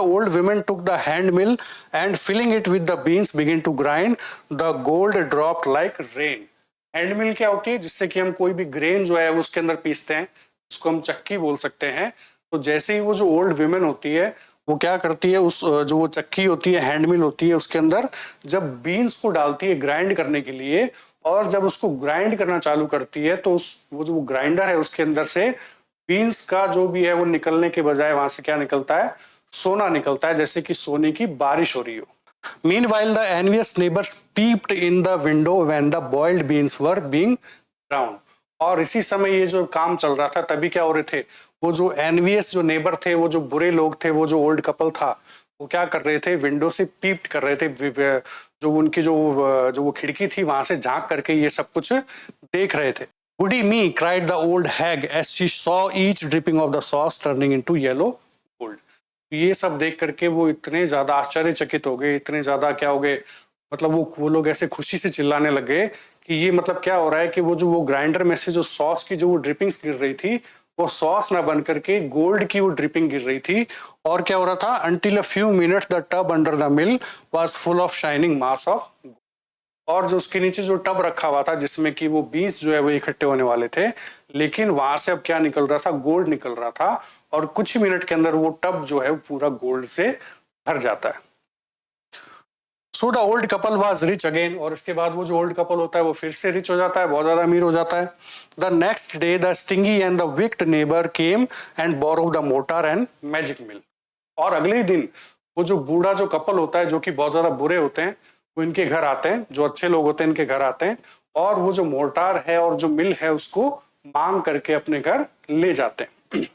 old women took the hand mill and filling it with the beans begin to grind, the gold dropped like rain. Hand mill क्या होती है? जिससे कि हम कोई भी ग्रेन जो है वो उसके अंदर पीसते हैं, उसको हम चक्की बोल सकते हैं। तो जैसे ही वो जो ओल्ड विमेन होती है वो क्या करती है, उस जो वो चक्की होती है, हैंड मिल होती है, उसके अंदर जब बीन्स को डालती है ग्राइंड करने के लिए, और जब उसको ग्राइंड करना चालू करती है तो वो जो ग्राइंडर है उसके अंदर से बीन्स का जो भी है वो निकलने के बजाय वहां से क्या निकलता है? सोना निकलता है, जैसे कि सोने की बारिश हो रही हो। Meanwhile, the envious neighbors peeped in the window when the boiled beans were being ground. और इसी समय ये जो काम चल रहा था, तभी क्या हो रहे थे, वो जो एनवियस जो नेबर थे, वो जो बुरे लोग थे, वो जो ओल्ड कपल था, वो क्या कर रहे थे? विंडो से पीप्ड कर रहे थे, जो उनकी जो वो खिड़की थी वहां से झांक करके ये सब कुछ देख रहे थे। Goody me, cried the old hag as she saw each dripping of the sauce turning into yellow gold. ये सब देख करके वो इतने ज्यादा आश्चर्यचकित हो गए, इतने ज्यादा क्या हो गए, मतलब वो लोग ऐसे खुशी से चिल्लाने लग गए कि ये मतलब क्या हो रहा है कि वो ग्राइंडर में से जो सॉस की जो वो ड्रिपिंग्स गिर रही थी, वो सॉस ना बन करके गोल्ड की वो ड्रिपिंग गिर रही थी। और क्या हो रहा था? until a few minutes the tub under the mill was full of shining mass of gold. और जो उसके नीचे जो टब रखा हुआ था जिसमें कि वो बीन्स जो है वो इकट्ठे होने वाले थे, लेकिन वहां से अब क्या निकल रहा था? गोल्ड निकल रहा था। और कुछ ही मिनट के अंदर वो टब जो है वो पूरा गोल्ड से भर जाता है। सो the old couple was rich again. और इसके बाद वो जो ओल्ड कपल होता है वो फिर से रिच हो जाता है, बहुत ज्यादा अमीर हो जाता है। The next day the stingy and the wicked neighbour came and borrow the mortar and magic mill. और अगले दिन वो जो बूढ़ा जो कपल होता है, जो कि बहुत ज्यादा बुरे होते हैं, वो इनके घर आते हैं, जो अच्छे लोग होते हैं इनके घर आते हैं, और वो जो मोर्टार है और जो मिल है उसको मांग करके अपने घर ले जाते हैं।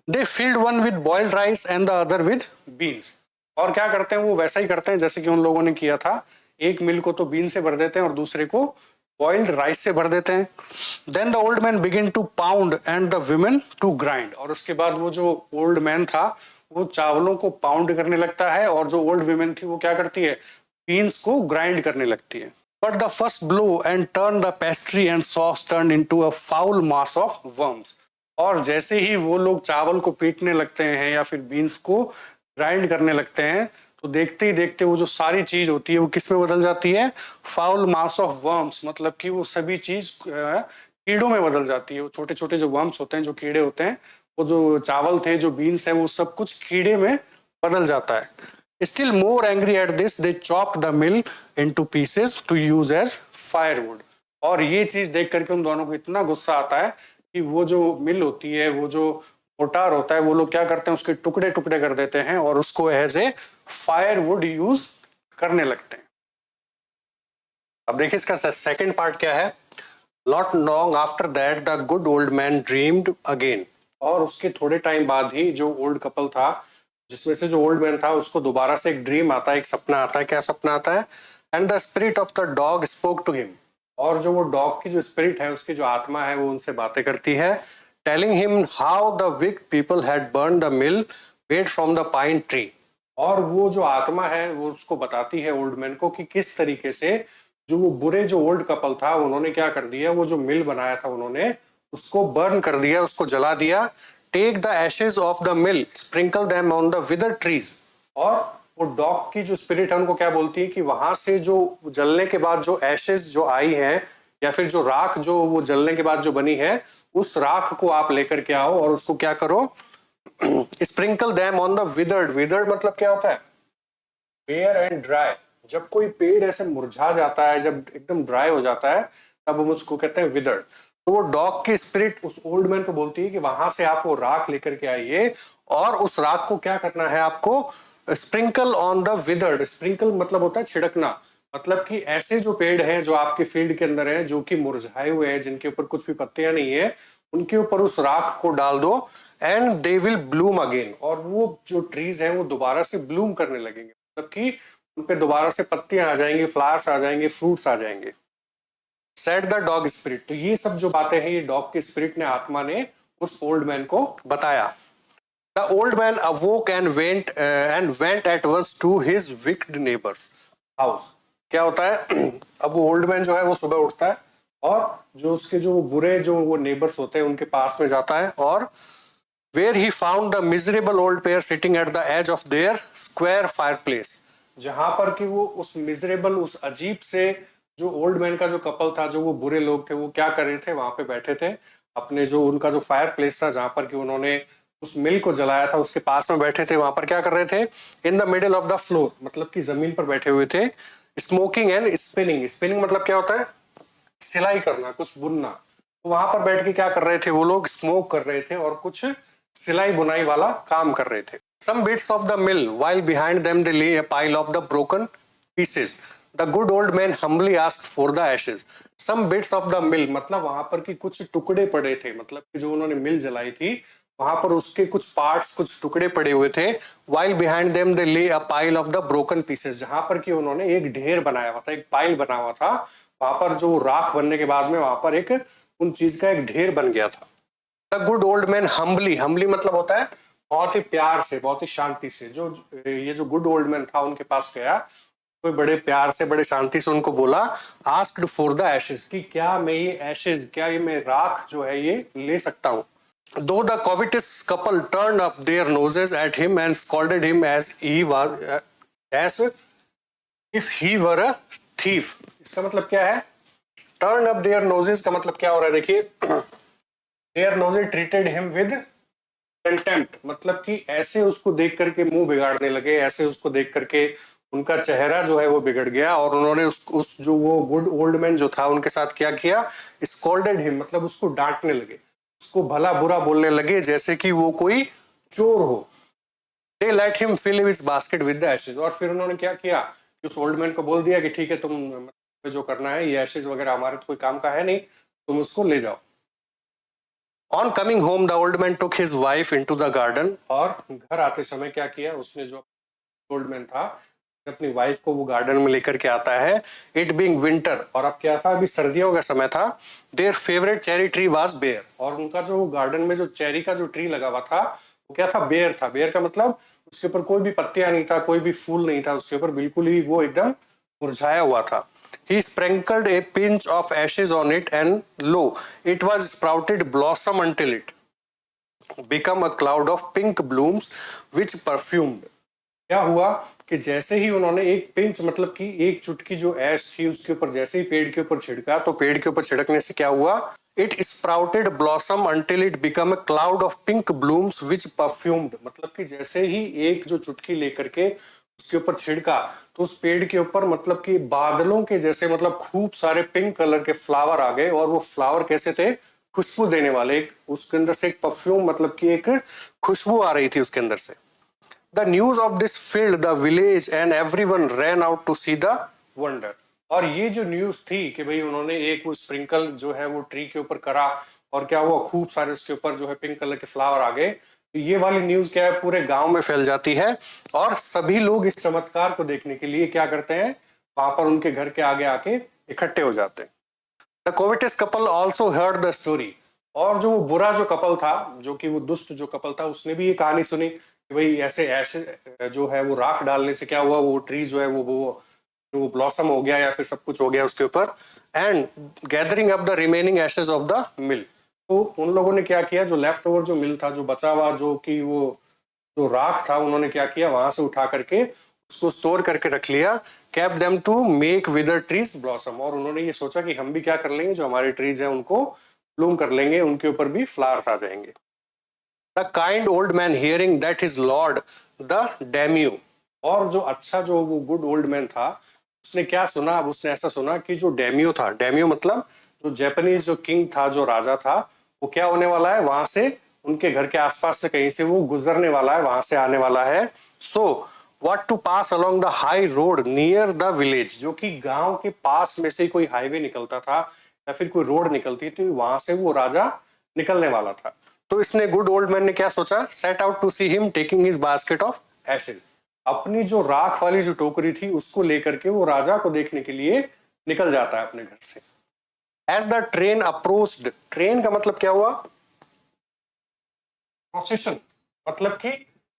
They filled one with boiled rice and the other with beans. और क्या करते हैं? वो वैसा ही करते हैं जैसे कि उन लोगों ने किया था। एक मिल को तो बीन से भर देते हैं और दूसरे को बॉइल्ड राइस से भर देते हैं। Then the old man begin to pound and the women to grind. और उसके बाद वो जो ओल्ड मैन था वो चावलों को पाउंड करने लगता है, और जो ओल्ड वुमेन थी वो क्या करती है? बीन्स को ग्राइंड करने लगती है। But the first blow and turn the pastry and sauce turn into a foul mass of worms. और जैसे ही वो लोग चावल को पीटने लगते हैं या फिर बीन्स को ग्राइंड करने लगते हैं, तो देखते ही देखते वो जो सारी चीज होती है वो किस में बदल जाती है? Foul mass of worms. मतलब कि वो सभी चीज कीड़ों में बदल जाती है। वो छोटे छोटे जो वर्म्स होते हैं, जो कीड़े होते हैं, वो जो चावल थे, जो बीन्स है, वो सब कुछ कीड़े में बदल जाता है। Still more angry at this, they chopped the mill into pieces to use as firewood. और ये चीज देख करके उन दोनों को इतना गुस्सा आता है कि वो जो मिल होती है, वो जो मोटार होता है, वो लोग क्या करते हैं? उसके टुकड़े टुकड़े कर देते हैं और उसको एज ए फायरवुड यूज करने लगते हैं। अब देखिए इसका सेकंड पार्ट क्या है। Not long after that, the good old man dreamed again. और उसके थोड़े टाइम बाद ही जो ओल्ड कपल था, जिसमें से जो ओल्ड मैन था, उसको दोबारा से एक ड्रीम आता है, एक सपना आता है। क्या सपना आता है? And the spirit of the dog spoke to him. और जो वो डॉग की जो स्पिरिट है, उसकी जो आत्मा है, वो उनसे बातें करती है। Telling him how the wicked people had burn the mill made from the pine tree. और वो जो आत्मा है वो उसको बताती है ओल्ड मैन को कि किस तरीके से जो वो बुरे जो ओल्ड कपल था, उन्होंने क्या कर दिया? वो जो मिल बनाया था उन्होंने उसको बर्न कर दिया, उसको जला दिया। Take the ashes of the mill, sprinkle them on the withered trees. और वो डॉग की जो स्पिरिट है उनको क्या बोलती है कि वहां से जो जलने के बाद जो एशेस जो आई है, या फिर जो राख जो वो जलने के बाद जो बनी है, उस राख को आप लेकर के आओ और उसको क्या करो? Sprinkle them on the withered. Withered मतलब क्या होता है? Bare and dry. जब कोई पेड़ ऐसे मुरझा जाता है, जब एकदम ड्राई हो जाता है, तब हम उसको कहते हैं विदर्ड। तो वो डॉग की स्पिरिट उस ओल्ड मैन को बोलती है कि वहां से आप वो राख लेकर के आइए, और उस राख को क्या करना है आपको? Sprinkle on the withered. Sprinkle मतलब होता है छिड़कना। मतलब कि ऐसे जो पेड़ हैं जो आपके फील्ड के अंदर है, जो कि मुरझाए हुए हैं, जिनके ऊपर कुछ भी पत्तियां नहीं है, उनके ऊपर उस राख को डाल दो and they will Bloom again, और वो जो ट्रीज हैं वो दोबारा से ब्लूम करने लगेंगे, मतलब कि उन पे दोबारा से पत्तियां आ जाएंगी, फ्लावर्स आ जाएंगे, फ्रूट्स आ जाएंगे। सेड द डॉग स्पिरिट, तो ये सब जो बातें हैं ये डॉग के स्पिरिट ने, आत्मा ने उस ओल्ड मैन को बताया। The old man awoke and went at once to his wicked neighbour's house. क्या होता है अब वो ओल्ड मैन जो है वो सुबह उठता है और जो उसके जो बुरे जो वो नेबर्स होते हैं उनके पास में जाता है, और where he found the miserable old pair sitting at the edge of their square fireplace, जहां पर कि वो उस मिजरेबल, उस अजीब से जो ओल्ड मैन का जो कपल था, जो वो बुरे लोग थे, वो क्या कर रहे थे, वहां पे बैठे थे अपने जो उनका जो फायर प्लेस था जहां पर कि उन्होंने उस मिल को जलाया था उसके पास में बैठे थे, वहां पर क्या कर रहे थे, in the middle of the floor, मतलब कि जमीन पर बैठे हुए थे, स्मोकिंग एंड स्पिनिंग। स्पिनिंग मतलब क्या होता है, सिलाई करना, कुछ बुनना। तो वहां पर बैठ के क्या कर रहे थे वो लोग, स्मोक कर रहे थे और कुछ सिलाई बुनाई वाला काम कर रहे थे। Some bits of the mill, while behind them they lay a pile of the broken pieces. The good old man humbly asked for the ashes. Some bits of the mill, मतलब वहां पर की कुछ टुकड़े पड़े थे, मतलब कि जो उन्होंने मिल जलाई थी वहां पर उसके कुछ पार्ट्स, कुछ टुकड़े पड़े हुए थे। While behind them they lay a pile of the broken pieces, जहां पर कि उन्होंने एक ढेर बनाया हुआ था, एक पाइल बना हुआ था, वहां पर जो राख बनने के बाद में वहां पर एक उन चीज का एक ढेर बन गया था। The good old man humbly, humbly मतलब होता है बहुत ही प्यार से, बहुत ही शांति से, जो ये जो गुड ओल्ड मैन था उनके पास गया, कोई बड़े प्यार से, बड़े शांति से उनको बोला, आस्क्ड फॉर द एशेज, कि क्या मैं ये एशेज, क्या ये मैं राख जो है ये ले सकता हूँ। Though the covetous couple turned up their noses at him and scolded him as if he were a thief। इसका मतलब क्या है, टर्न अप देयर नोजेस का मतलब क्या हो रहा है, देखिए their noses treated him with contempt, मतलब कि ऐसे उसको देख करके मुंह बिगाड़ने लगे, ऐसे उसको देख करके उनका चेहरा जो है वो बिगड़ गया, और उन्होंने उस जो वो गुड ओल्ड मैन जो था उनके साथ क्या किया, स्कॉल्डेड हिम, मतलब उसको डांटने लगे, उसको भला बुरा बोलने लगे जैसे कि वो कोई चोर हो। They let him fill his basket with the ashes, और फिर उन्होंने क्या किया कि उस ओल्ड मैन को बोल दिया कि ठीक है, तुम जो करना है, ये एशेज वगैरह हमारे तो कोई काम का है नहीं, तुम उसको ले जाओ। On coming home the old man took his wife into the garden, और घर आते समय क्या किया उसने, जो ओल्ड मैन था अपनी वाइफ को वो गार्डन में लेकर के आता है। इट बीइंग विंटर, और अब क्या था, अभी सर्दियों का समय था। Their favourite cherry tree was bare, और उनका जो गार्डन में जो चेरी का जो ट्री लगा हुआ था वो क्या था, बेयर था। बेयर का मतलब उसके ऊपर कोई भी पत्तियां नहीं था, कोई भी फूल नहीं था उसके ऊपर, बिल्कुल ही वो एकदम मुरझाया हुआ था। He sprinkled a pinch of ashes on it and lo, it was sprouted blossom until it become a cloud of pink blooms which perfumed। क्या हुआ कि जैसे ही उन्होंने एक पिंच, मतलब कि एक चुटकी जो ऐश थी उसके ऊपर जैसे ही पेड़ के ऊपर छिड़का, तो पेड़ के ऊपर छिड़कने से क्या हुआ, it sprouted blossom until it become a cloud of pink blooms which perfumed, मतलब कि जैसे ही एक जो चुटकी लेकर के उसके ऊपर छिड़का तो उस पेड़ के ऊपर मतलब कि बादलों के जैसे, मतलब खूब सारे पिंक कलर के फ्लावर आ गए, और वो फ्लावर कैसे थे, खुशबू देने वाले, एक उसके अंदर से एक परफ्यूम, मतलब कि एक खुशबू आ रही थी उसके अंदर से। The news of this filled the village and everyone ran out to see the wonder। और ये जो न्यूज थी कि भाई उन्होंने एक वो स्प्रिंकल जो है वो ट्री के ऊपर करा, और क्या हुआ, खूब सारे उसके ऊपर जो है पिंक कलर के फ्लावर आ गए, तो ये वाली न्यूज क्या है, पूरे गांव में फैल जाती है, और सभी लोग इस चमत्कार को देखने के लिए क्या करते हैं, वहां पर उनके घर के आगे आके इकट्ठे हो जाते हैं। The कोविटस couple also heard the story, और जो बुरा जो कपल था, जो कि वो दुष्ट जो कपल था, उसने भी ये कहानी सुनी कि भाई ऐसे ऐसे जो है वो राख डालने से क्या हुआ, वो ट्री जो है वो ब्लॉसम हो गया, या फिर सब कुछ हो गया उसके ऊपर। And gathering up the remaining Ashes of the mill, तो उन लोगों ने क्या किया, जो लेफ्ट ओवर जो मिल था, जो बचा हुआ जो कि वो जो राख था, उन्होंने क्या किया, वहां से उठा करके उसको स्टोर करके रख लिया। Kept them to make withered trees blossom, और उन्होंने ये सोचा कि हम भी क्या कर लेंगे, जो हमारे ट्रीज हैं उनको ब्लूम कर लेंगे, उनके ऊपर भी फ्लावर्स आ जाएंगे। The kind old man hearing that his lord the daimyo, और जो अच्छा जो वो गुड ओल्ड मैन था उसने क्या सुना, अब उसने ऐसा सुना कि जो डेम्यू था, डेम्यू मतलब जो जापानीज जो किंग था, जो राजा था, वो क्या होने वाला है, वहां से उनके घर के आसपास से कहीं से वो गुजरने वाला है, वहां से आने वाला है। सो what to pass along the high road near the village, जो कि गांव के पास में से कोई हाईवे निकलता था या फिर कोई रोड निकलती थी, वहां से वो राजा निकलने वाला था। तो इसने गुड ओल्ड मैन ने क्या सोचा, set out to see him taking his basket of ashes, अपनी जो राख वाली जो टोकरी थी उसको लेकर के वो राजा को देखने के लिए निकल जाता है अपने घर से। As the train approached, train का मतलब क्या हुआ, प्रोसेशन, मतलब कि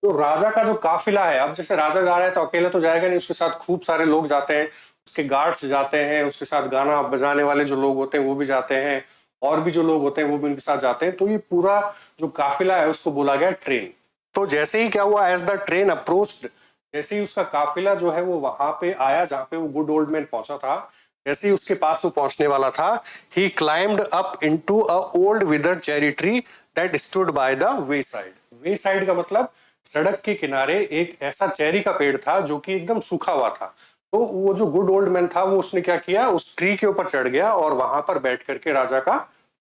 जो राजा का जो काफिला है, अब जैसे राजा जा रहा है तो अकेला तो जाएगा नहीं, उसके साथ खूब सारे लोग जाते हैं, उसके गार्ड्स जाते हैं, उसके साथ गाना बजाने वाले जो लोग होते हैं वो भी जाते हैं, और भी जो लोग होते हैं वो भी उनके साथ जाते हैं। तो ये पूरा जो काफिला है उसको बोला गया ट्रेन। तो जैसे ही क्या हुआ, एज द ट्रेन अप्रोच्ड, जैसे ही उसका काफिला जो है वो वहां पे आया जहां पे वो गुड ओल्ड मैन पहुंचा था, जैसे ही उसके पास वो पहुंचने वाला था, he climbed up into a old withered cherry tree that stood by the way side. Way side का मतलब सड़क के किनारे एक ऐसा चेरी का पेड़ था जो कि एकदम सूखा हुआ था। तो वो जो गुड ओल्ड मैन था वो उसने क्या किया, उस ट्री के ऊपर चढ़ गया और वहां पर बैठ करके राजा का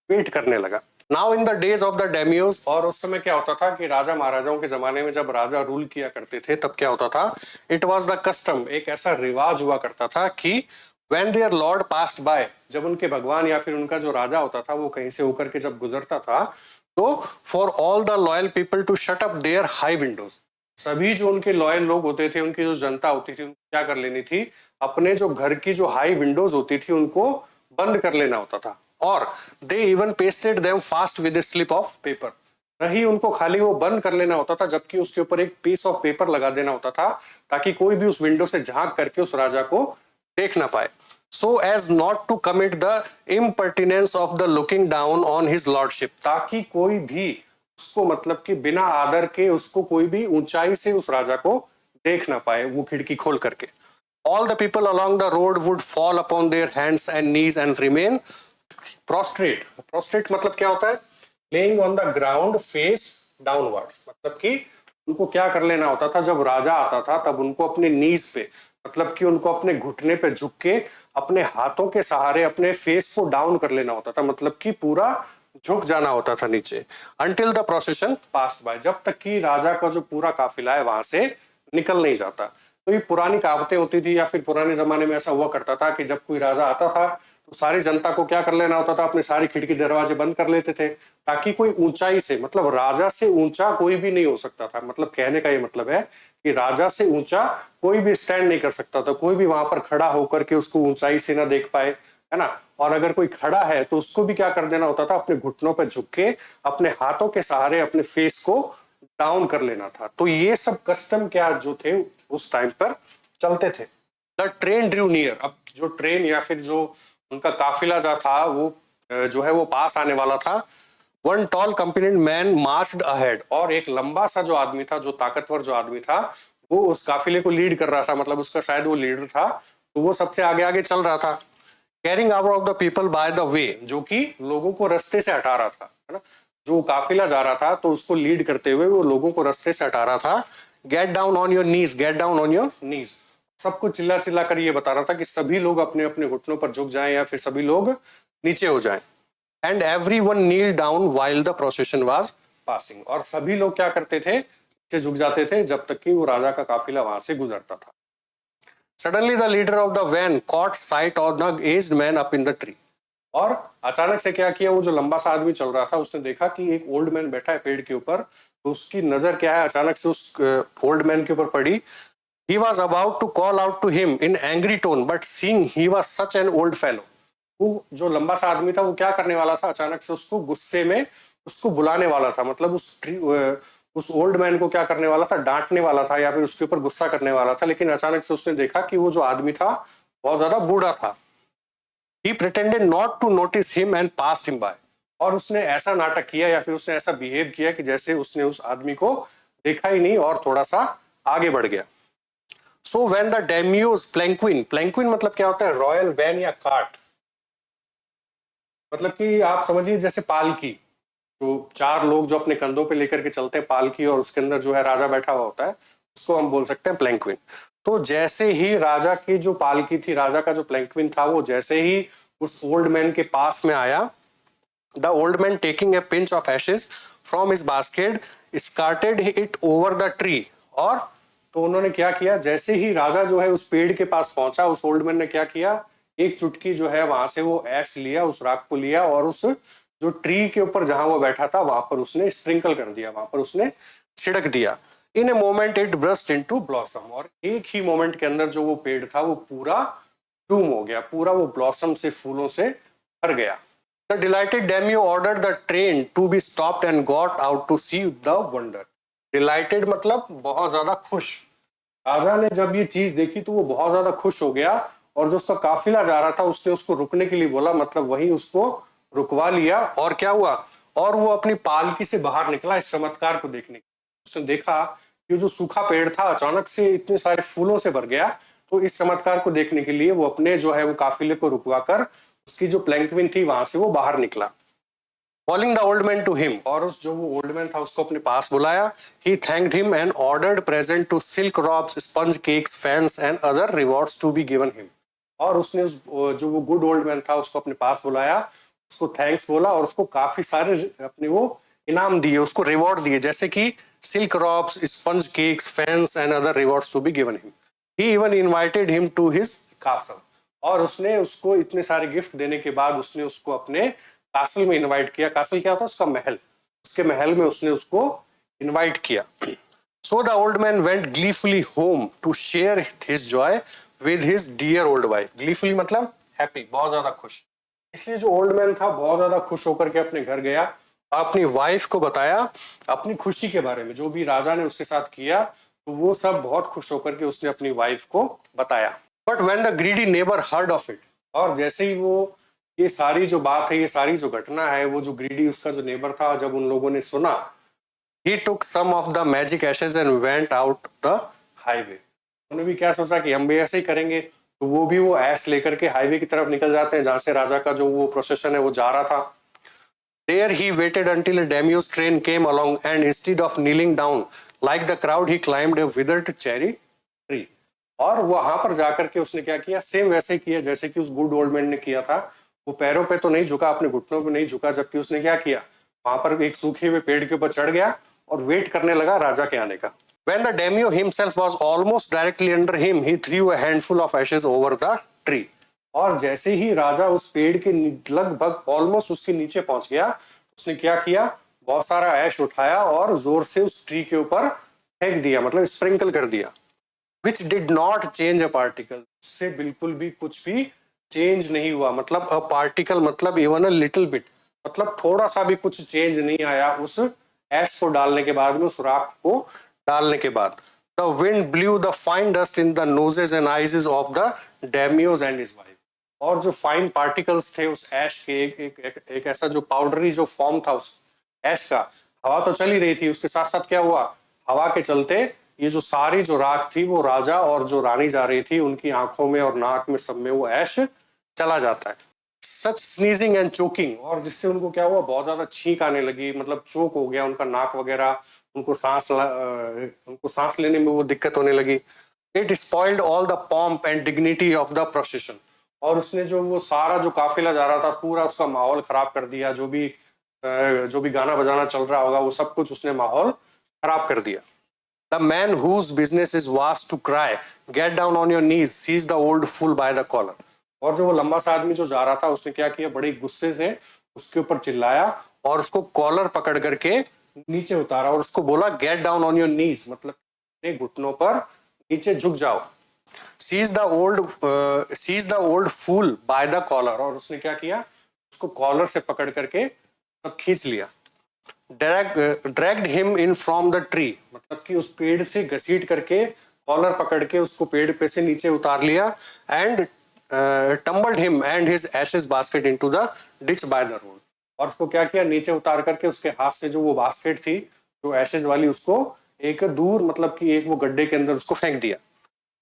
वेट करने लगा। Now in the days of the daimyos, और उस समय क्या होता था कि राजा महाराजाओं के जमाने में जब राजा रूल किया करते थे तब क्या होता था, इट वॉज द कस्टम, एक ऐसा रिवाज हुआ करता था कि when their lord passed by, जब उनके भगवान या फिर उनका जो राजा होता था वो कहीं से होकर के जब गुजरता था, तो for all the loyal people to shut up their high windows, सभी जो उनके लॉयल लोग होते थे, उनकी जो जनता होती थी, उनको क्या कर लेनी थी, अपने जो घर की जो हाई विंडोज होती थी उनको बंद कर लेना होता था। और they even pasted them fast with A slip of paper, नहीं उनको खाली वो बंद कर लेना होता था जबकि उसके ऊपर एक पीस ऑफ पेपर लगा देना होता था ताकि कोई भी उस विंडो से झांक करके उस राजा को देख ना पाए। so as not to commit the impertinence of the looking down on his lordship, ताकि कोई भी उसको मतलब कि बिना आदर के उसको कोई भी ऊंचाई से उस राजा को देख ना पाए वो खिड़की खोल करके। all the people along the road would fall upon their hands and knees and remain prostrate, prostrate मतलब क्या होता है, laying on the ground face downwards, मतलब कि उनको क्या कर लेना होता था, जब राजा आता था तब उनको अपने नीज पे, मतलब कि उनको अपने घुटने पे झुक के अपने हाथों के सहारे अपने फेस को डाउन कर लेना होता था, मतलब कि पूरा झुक जाना होता था नीचे। until the procession passed by, जब तक कि राजा का जो पूरा काफिला है वहां से निकल नहीं जाता। तो ये पुरानी कहावतें होती थी या फिर पुराने जमाने में ऐसा हुआ करता था कि जब कोई राजा आता था तो सारी जनता को क्या कर लेना होता था, अपने सारी खिड़की दरवाजे बंद कर लेते थे ताकि कोई ऊंचाई से, मतलब राजा से ऊंचा कोई भी नहीं हो सकता था, मतलब कहने का ये मतलब है कि राजा से ऊंचा कोई भी स्टैंड नहीं कर सकता था, कोई भी वहां पर खड़ा होकर के उसको ऊंचाई से ना देख पाए, है ना। और अगर कोई खड़ा है तो उसको भी क्या कर देना होता था, अपने घुटनों पर झुक के अपने हाथों के सहारे अपने फेस को डाउन कर लेना था। तो ये सब कस्टम क्या जो थे उस टाइम पर चलते थे। द ट्रेन ड्रू नियर, अब जो ट्रेन या फिर जो उनका काफिला जो था वो जो है वो पास आने वाला था। One tall competent man marched ahead, और एक लंबा सा जो आदमी था, जो ताकतवर जो आदमी था, वो उस काफिले को लीड कर रहा था, मतलब उसका शायद वो लीडर था, तो वो सबसे आगे आगे चल रहा था। Carrying out of the people bye the वे, जो कि लोगों को रास्ते से हटा रहा था, है ना। जो काफिला जा रहा था तो उसको लीड करते हुए वो लोगों को रास्ते से हटा रहा था। Gate down on your knees, gate down on your नीज, सबको चिल्ला चिल्ला कर ये बता रहा था कि सभी लोग अपने अपने घुटनों पर झुक जाएं या फिर सभी लोग नीचे हो जाएं। And everyone kneel down while the procession was passing, और सभी लोग क्या करते थे, नीचे झुक जाते थे जब तक कि वो राजा का काफिला वहां से गुजरता था। Suddenly the leader of the van caught sight of the aged man up in the tree, और अचानक से क्या किया, वो जो लंबा सा आदमी चल रहा था उसने देखा कि एक ओल्ड मैन बैठा है पेड़ के ऊपर, तो उसकी नजर क्या है अचानक से उस ओल्ड मैन के ऊपर पड़ी। He was about to call out to him in angry tone, but seeing he was such an old fellow, वो जो लंबा सा आदमी था वो क्या करने वाला था, अचानक से उसको गुस्से में उसको बुलाने वाला था, मतलब उस ओल्ड मैन को क्या करने वाला था, डांटने वाला था या फिर उसके ऊपर गुस्सा करने वाला था। लेकिन अचानक से उसने देखा कि वो जो आदमी था बहुत ज्यादा बूढ़ा था। He pretended not to notice him and passed him by, और उसने ऐसा नाटक किया या फिर उसने ऐसा बिहेव किया कि जैसे उसने उस आदमी को देखा ही नहीं और थोड़ा सा आगे बढ़ गया। So when the daimyo's palanquin, palanquin मतलब क्या होता है, रॉयल वैन या कार्ट, मतलब कि आप समझिए जैसे पालकी, तो चार लोग जो अपने कंधों पे लेकर के चलते हैं पालकी, और उसके अंदर जो है राजा बैठा हुआ होता है, उसको हम बोल सकते हैं palanquin। तो जैसे ही राजा की जो पालकी थी, राजा का जो palanquin था, वो जैसे ही उस ओल्ड मैन के पास में आया, the old man taking a pinch of ashes from his basket started it over the tree, और तो उन्होंने क्या किया, जैसे ही राजा जो है उस पेड़ के पास पहुंचा, उस ओल्ड मैन ने क्या किया, एक चुटकी जो है वहां से वो ऐश लिया, उस राख को लिया और उस जो ट्री के ऊपर जहां वो बैठा था वहां पर उसने स्प्रिंकल कर दिया, वहां पर उसने छिड़क दिया। In a moment it burst into blossom, और एक ही मोमेंट के अंदर जो वो पेड़ था वो पूरा ब्लूम हो गया, पूरा वो ब्लॉसम से, फूलों से भर गया। The delighted daimyo ordered the train to be stopped and got out to see the wonder. Delighted मतलब बहुत ज्यादा खुश। राजा ने जब ये चीज देखी तो वो बहुत ज्यादा खुश हो गया, और जो उसका काफिला जा रहा था उसने उसको रुकने के लिए बोला, मतलब वही उसको रुकवा लिया। और क्या हुआ, और वो अपनी पालकी से बाहर निकला इस चमत्कार को देखने। उसने देखा कि जो सूखा पेड़ था अचानक से इतने सारे फूलों से भर गया, तो इस चमत्कार को देखने के लिए वो अपने जो है वो काफिले को रुकवा कर उसकी जो प्लैंकविन थी वहां से वो बाहर निकला। Calling the old man to him, और उस जो वो ओल्ड मैन था उसको अपने पास बुलाया। He thanked him and ordered present to silk robes, sponge cakes, fans and other rewards to be given him। और उसने उस जो वो गुड ओल्ड मैन था उसको अपने पास बुलाया, उसको थैंक्स बोला और उसको काफी सारे अपने वो इनाम दिए, उसको रिवॉर्ड दिए, जैसे कि silk robes, sponge cakes, fans and other rewards to be given him. He even invited him to his castle, और उसने उसको इतने सारे गिफ्ट देने के बाद उसने उसको अपने कासल में इनवाइट किया। कासल क्या होता है, उसका महल, उसके महल में उसने उसको इनवाइट किया। So the old man went gleefully home to share his joy with his dear old wife. Gleefully मतलब हैप्पी, बहुत ज्यादा खुश। इसलिए जो ओल्ड मैन था बहुत ज्यादा खुश होकर के अपने घर गया, अपनी वाइफ को बताया अपनी खुशी के बारे में, जो भी राजा ने उसके साथ किया, तो वो सब बहुत खुश होकर के उसने अपनी वाइफ को बताया। But when the greedy neighbour heard of it, और जैसे ही वो ये सारी जो बात है, ये सारी जो घटना है, वो जो ग्रीडी उसका जो नेबर था, जब उन लोगों ने सुना, he took some of the magic ashes and went out the highway। उन्होंने भी क्या सोचा कि हम भी ऐसे ही करेंगे, तो वो भी वो ऐश लेकर के हाईवे की तरफ निकल जाते हैं जहां से राजा का जो वो प्रोसेशन है वो जा रहा था। There he waited until a daimyo's train came along and instead of kneeling down like the crowd he climbed a withered cherry tree। और वहां पर जाकर के उसने क्या किया, सेम वैसे ही किया जैसे कि उस गुड ओल्ड मैन ने किया था। वो पैरों पे तो नहीं झुका, अपने घुटनों पे नहीं झुका, जबकि उसने क्या किया, वहां पर एक सूखे हुए पेड़ के ऊपर चढ़ गया और वेट करने लगा राजा के आने का। When the daimyo himself was almost directly under him, he threw a handful of ashes over the tree। और जैसे ही राजा उस पेड़ के लगभग ऑलमोस्ट उसके नीचे पहुंच गया, उसने क्या किया, बहुत सारा ऐश उठाया और जोर से उस ट्री के ऊपर फेंक दिया, मतलब स्प्रिंकल कर दिया। Which did not change a particle, उससे बिल्कुल भी कुछ भी चेंज नहीं हुआ। मतलब अ पार्टिकल मतलब इवन अ लिटिल बिट, मतलब थोड़ा सा भी कुछ चेंज नहीं आया उस ऐश को डालने के बाद में, उस राख को डालने के बाद। The wind blew the fine dust in the noses and eyes of the daimyos and his wife. और जो फाइन पार्टिकल्स थे उस ऐश के, एक ऐसा जो पाउडरी जो फॉर्म था उस ऐश का, हवा तो चल ही रही थी, उसके साथ साथ क्या हुआ, हवा के चलते ये जो सारी जो राख थी वो राजा और जो रानी जा रही थी उनकी आंखों में और नाक में सब में वो ऐश चला जाता है। सच स्नीजिंग एंड चोकिंग, और जिससे उनको क्या हुआ, बहुत ज्यादा छींक आने लगी, मतलब चोक हो गया उनका नाक वगैरह, उनको सांस लेने में वो दिक्कत होने लगी। It spoiled all the pomp and dignity of the procession, और उसने जो वो सारा जो काफिला जा रहा था पूरा उसका माहौल खराब कर दिया। जो भी गाना बजाना चल रहा होगा वो सब कुछ उसने माहौल खराब कर दिया। The man whose business is was to cry, get down on your knees, seize the old fool by the collar। और जो वो लंबा सा आदमी जो जा रहा था उसने क्या किया, बड़े गुस्से से उसके ऊपर चिल्लाया और उसको कॉलर पकड़ करके नीचे उतारा और उसको बोला get down on your knees, मतलब अपने घुटनों पर नीचे झुक जाओ। Seize the old fool by the collar, और उसने क्या किया, उसको कॉलर से पकड़ करके खींच लिया। Dragged him in from the tree, मतलब कि उस पेड़ से घसीट करके कॉलर पकड़ के उसको पेड़ पे से नीचे उतार लिया। And tumbled him and his ashes basket into the ditch by the road, और उसको क्या किया, नीचे उतार करके उसके हाथ से जो वो बास्केट थी जो एशेस वाली, उसको एक दूर, मतलब कि एक वो गड्ढे के अंदर उसको फेंक दिया।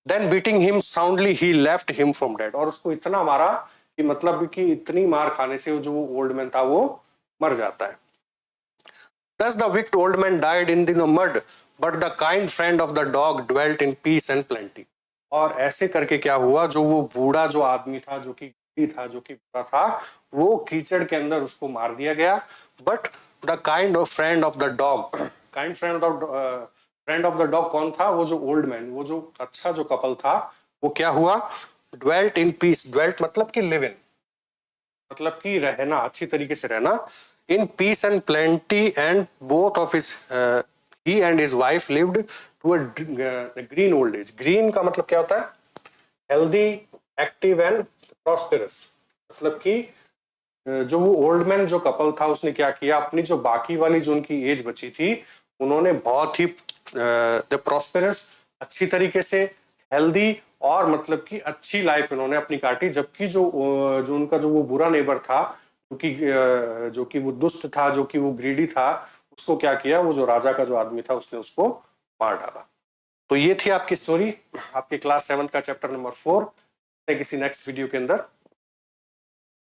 Then beating him soundly he left him from dead, और उसको इतना मारा कि मतलब कि इतनी मार खाने से जो ओल्ड मैन था वो मर जाता है। Thus the wicked old man died in the mud, but the kind friend of the dog dwelt in peace and plenty। और ऐसे करके क्या हुआ, जो वो बूढ़ा जो आदमी था, जो कि बुरा था, वो कीचड़ के अंदर उसको मार दिया गया। But the kind of friend of the dog, kind friend of friend of the dog कौन था? वो जो ओल्ड मैन, वो जो अच्छा जो कपल था, वो क्या हुआ? Dwelt in peace. ड्वेल्ट मतलब कि लिव इन, मतलब कि रहना, अच्छी तरीके से रहना। In peace and plenty and both of his he and his wife lived to a green old age. Green का मतलब क्या होता है? Healthy, active and prosperous. मतलब कि जो वो ओल्ड मैन जो कपल था उसने क्या किया, अपनी जो बाकी वाली जो उनकी एज बची थी, उन्होंने बहुत ही प्रॉस्पेरस, अच्छी तरीके से, हेल्दी और मतलब कि अच्छी लाइफ इन्होंने अपनी काटी। जबकि जो उनका जो वो बुरा नेबर था, क्योंकि जो कि वो दुष्ट था, जो कि वो ग्रीडी था, उसको क्या किया, वो जो राजा का जो आदमी था उसने उसको मार डाला। तो ये थी आपकी स्टोरी, आपके क्लास 7 का चैप्टर नंबर 4। किसी नेक्स्ट वीडियो के अंदर